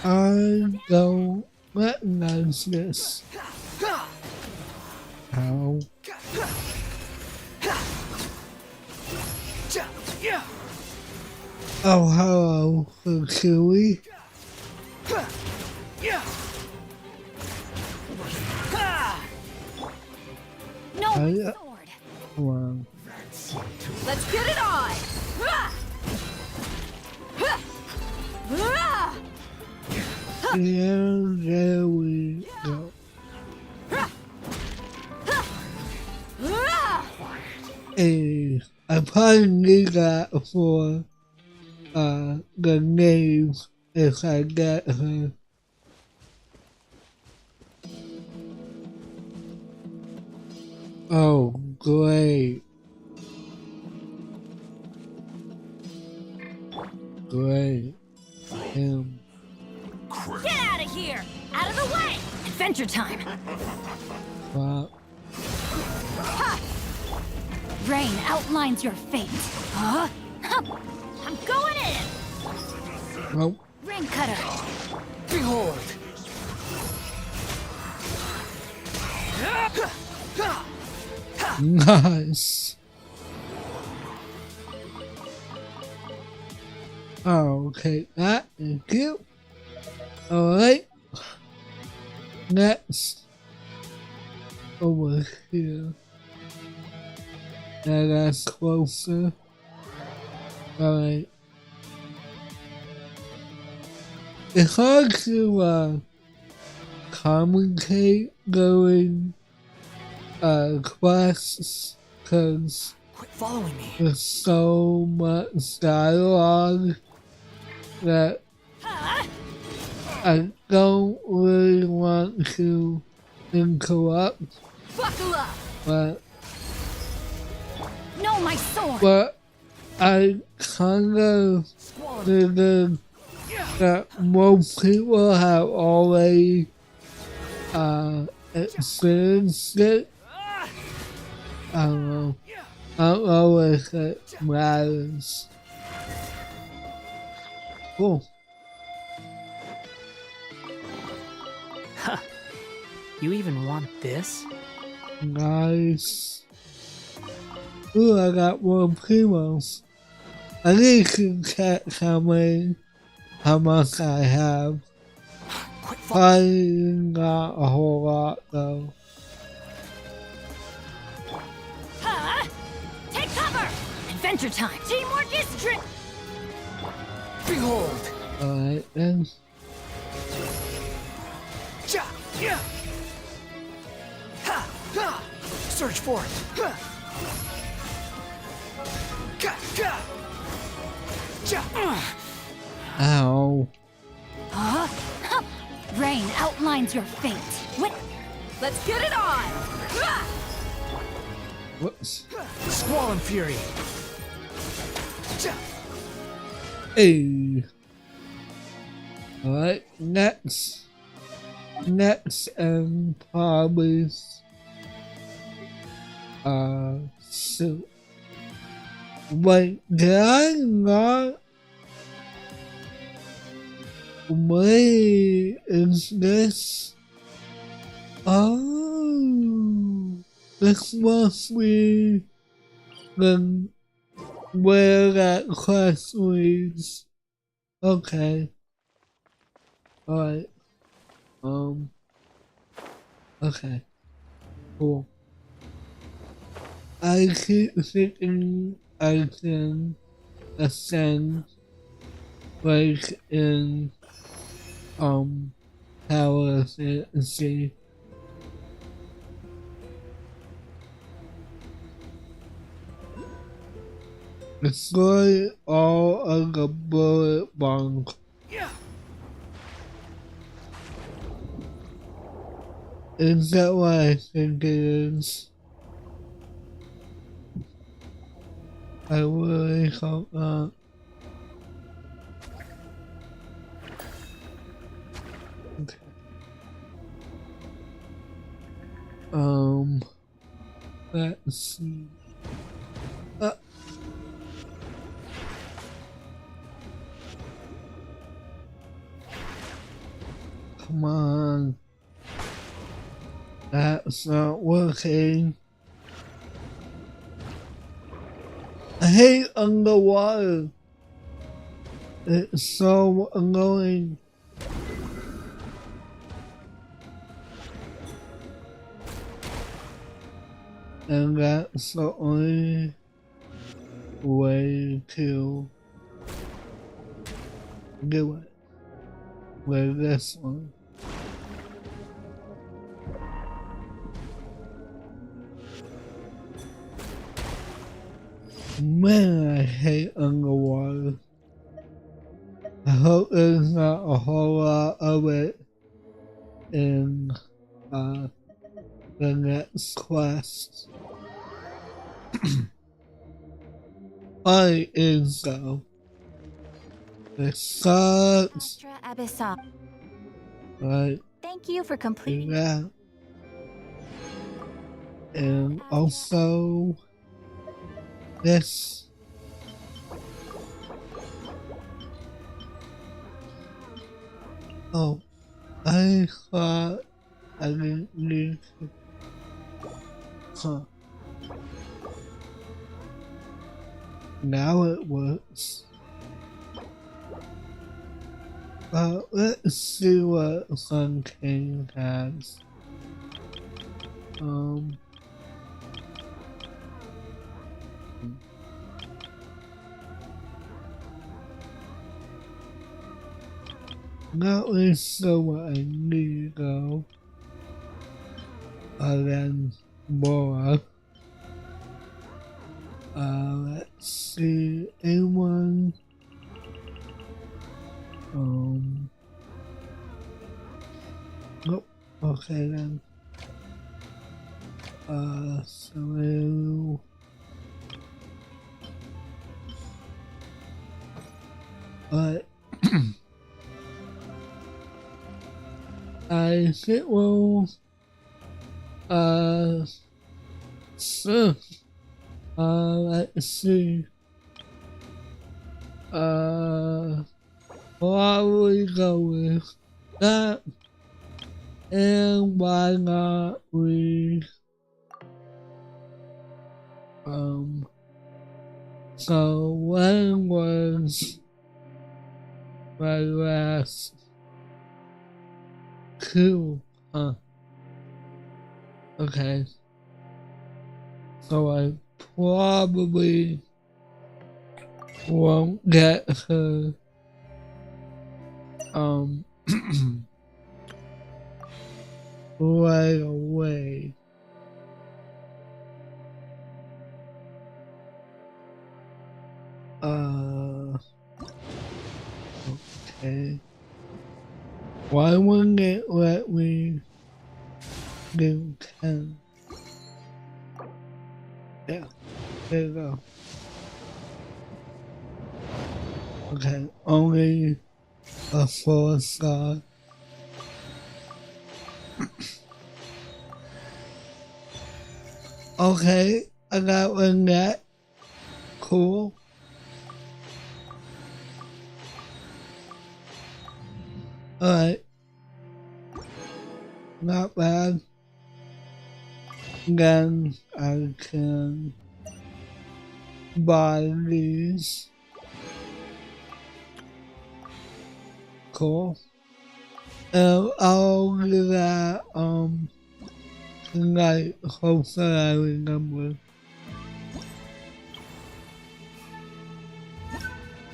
I don't recognize this. How? Oh, hello, Chewie. No sword. Wow. Let's get it on. Yeah, there we go. Hey, I probably need that for the Knave if I get her. Oh, great. Great. Get out of here! Out of the way! Adventure time! Wow. Rain outlines your fate. Huh? I'm going in! Nope. Rain cutter! Behold! Nice. Okay, that is cute. Alright. Next. Over here. That's closer. Alright. It's hard to commentate during quests because following me. There's so much dialogue that I don't really want to interrupt. Buckle up! But No, my sword! But I kind of figured that most people have already experienced it. I don't know if it matters. Cool. Huh. You even want this? Nice. Ooh, I got more primos. I need to check how much I have. Probably not a whole lot though. Take cover! Adventure time! Teamwork is strict! Behold! Alright then. Search for it! Ow. Rain outlines your fate. Let's get it on! Whoops. Squall and Fury! Hey. Alright, next and probably so wait, did I not? Wait, is this? Oh, this must be the where that quest leads. Okay. Alright. Okay. Cool. I keep thinking I can ascend like in Tower of Fantasy. Destroy all of the bullet bombs. Is that what I think it is? I really hope not. Okay. Let's see. Come on. That's not working. I hate underwater. It's so annoying. And that's the only way to do it. With this one. Man, I hate underwater. I hope there's not a whole lot of it in the next quest. I is though. It sucks. Right. Thank you for completing. Yeah. And also this. Oh, I thought I didn't need to. Huh. Now it works. Let's see what Sun King has. Not really sure what I need though. Than more. Let's see. Anyone? Nope. Okay then. So but I think we'll let's see. Probably go with that. And why not we so when was my last coup? Okay. So I probably won't get her right away. Okay. Why wouldn't it let me do 10? Yeah, there you go. Okay, only a 4-star. Okay, I got one that. Cool. Alright. Not bad. Then I can buy these. Cool. I'll do that tonight. Hopefully I remember.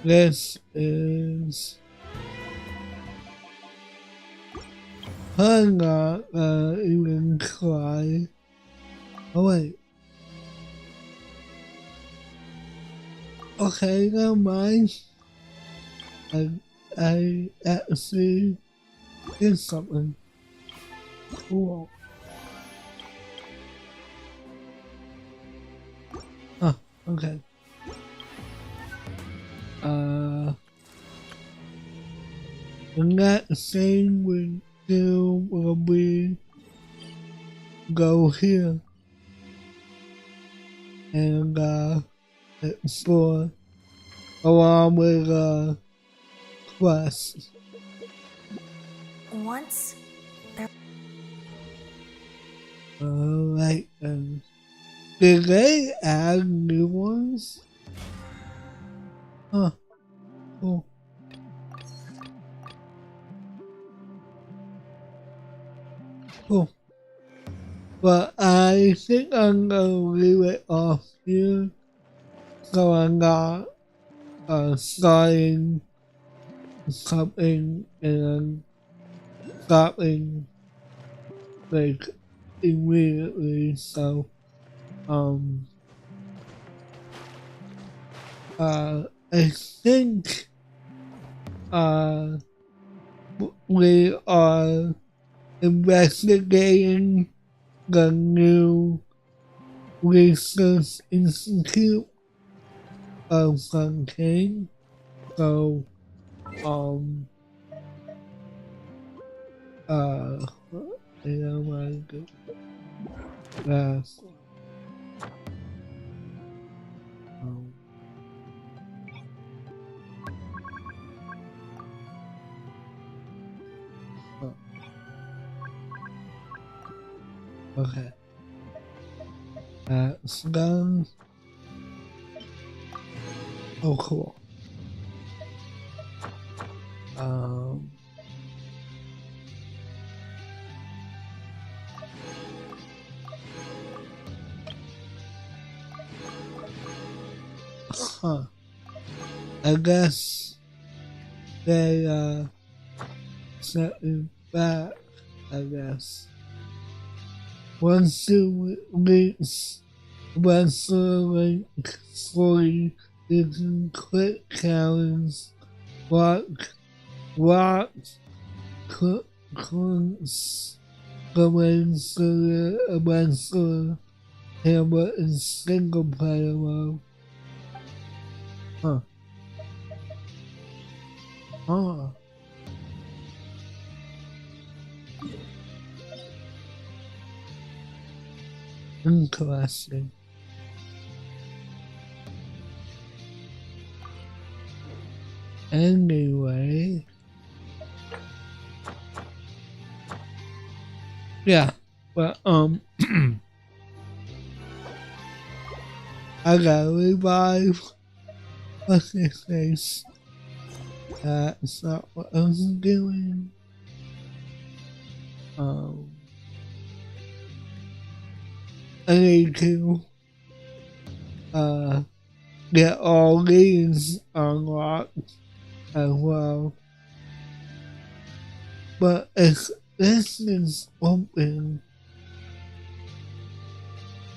This is I'm not even try. Oh wait. Okay, never mind. I actually did something cool. Oh, okay. The next thing we do will be go here and explore along with quest. Once there. Alright then. Did they add new ones? Huh. Cool. Cool. But I think I'm gonna leave it off here. So I'm not starting something and stopping like immediately. So I think we are investigating the new research institute of something. So you know my good okay. That's done. Oh, cool. Huh. I guess they set me back, I guess. Once you reach Wrestler Link 40, you can click challenge, clicks the wins to the wrestler hammer in single player mode. Huh. Huh. Interesting. Anyway. Yeah, but I got revive. What's his face? That's not what I was doing. I need to get all these unlocked as well. But if this is open,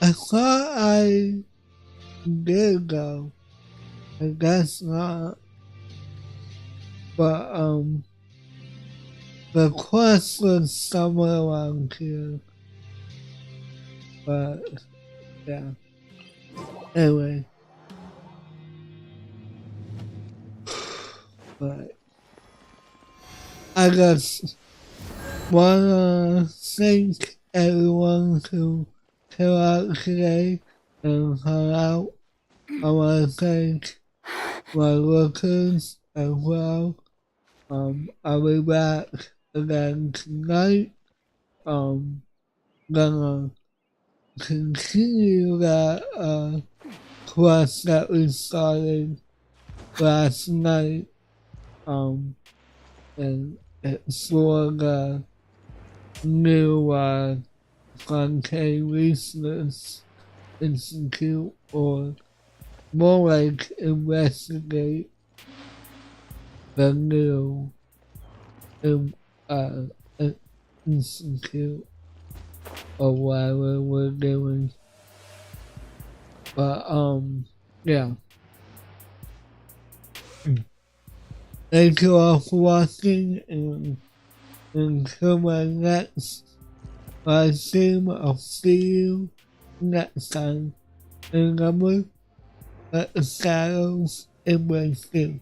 I thought I did though. I guess not. But the quest was somewhere around here. But yeah. Anyway. But I just wanna thank everyone who came out today and hung out. I wanna thank my workers as well. I'll be back again tonight. Gonna continue that quest that we started last night. And explore the new Fontaine Research Institute, or more like investigate the new institute or whatever we're doing. But yeah. Thank you all for watching, and until my next live stream, I'll see you next time. And remember, let the shadows embrace you.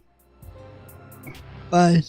Bye.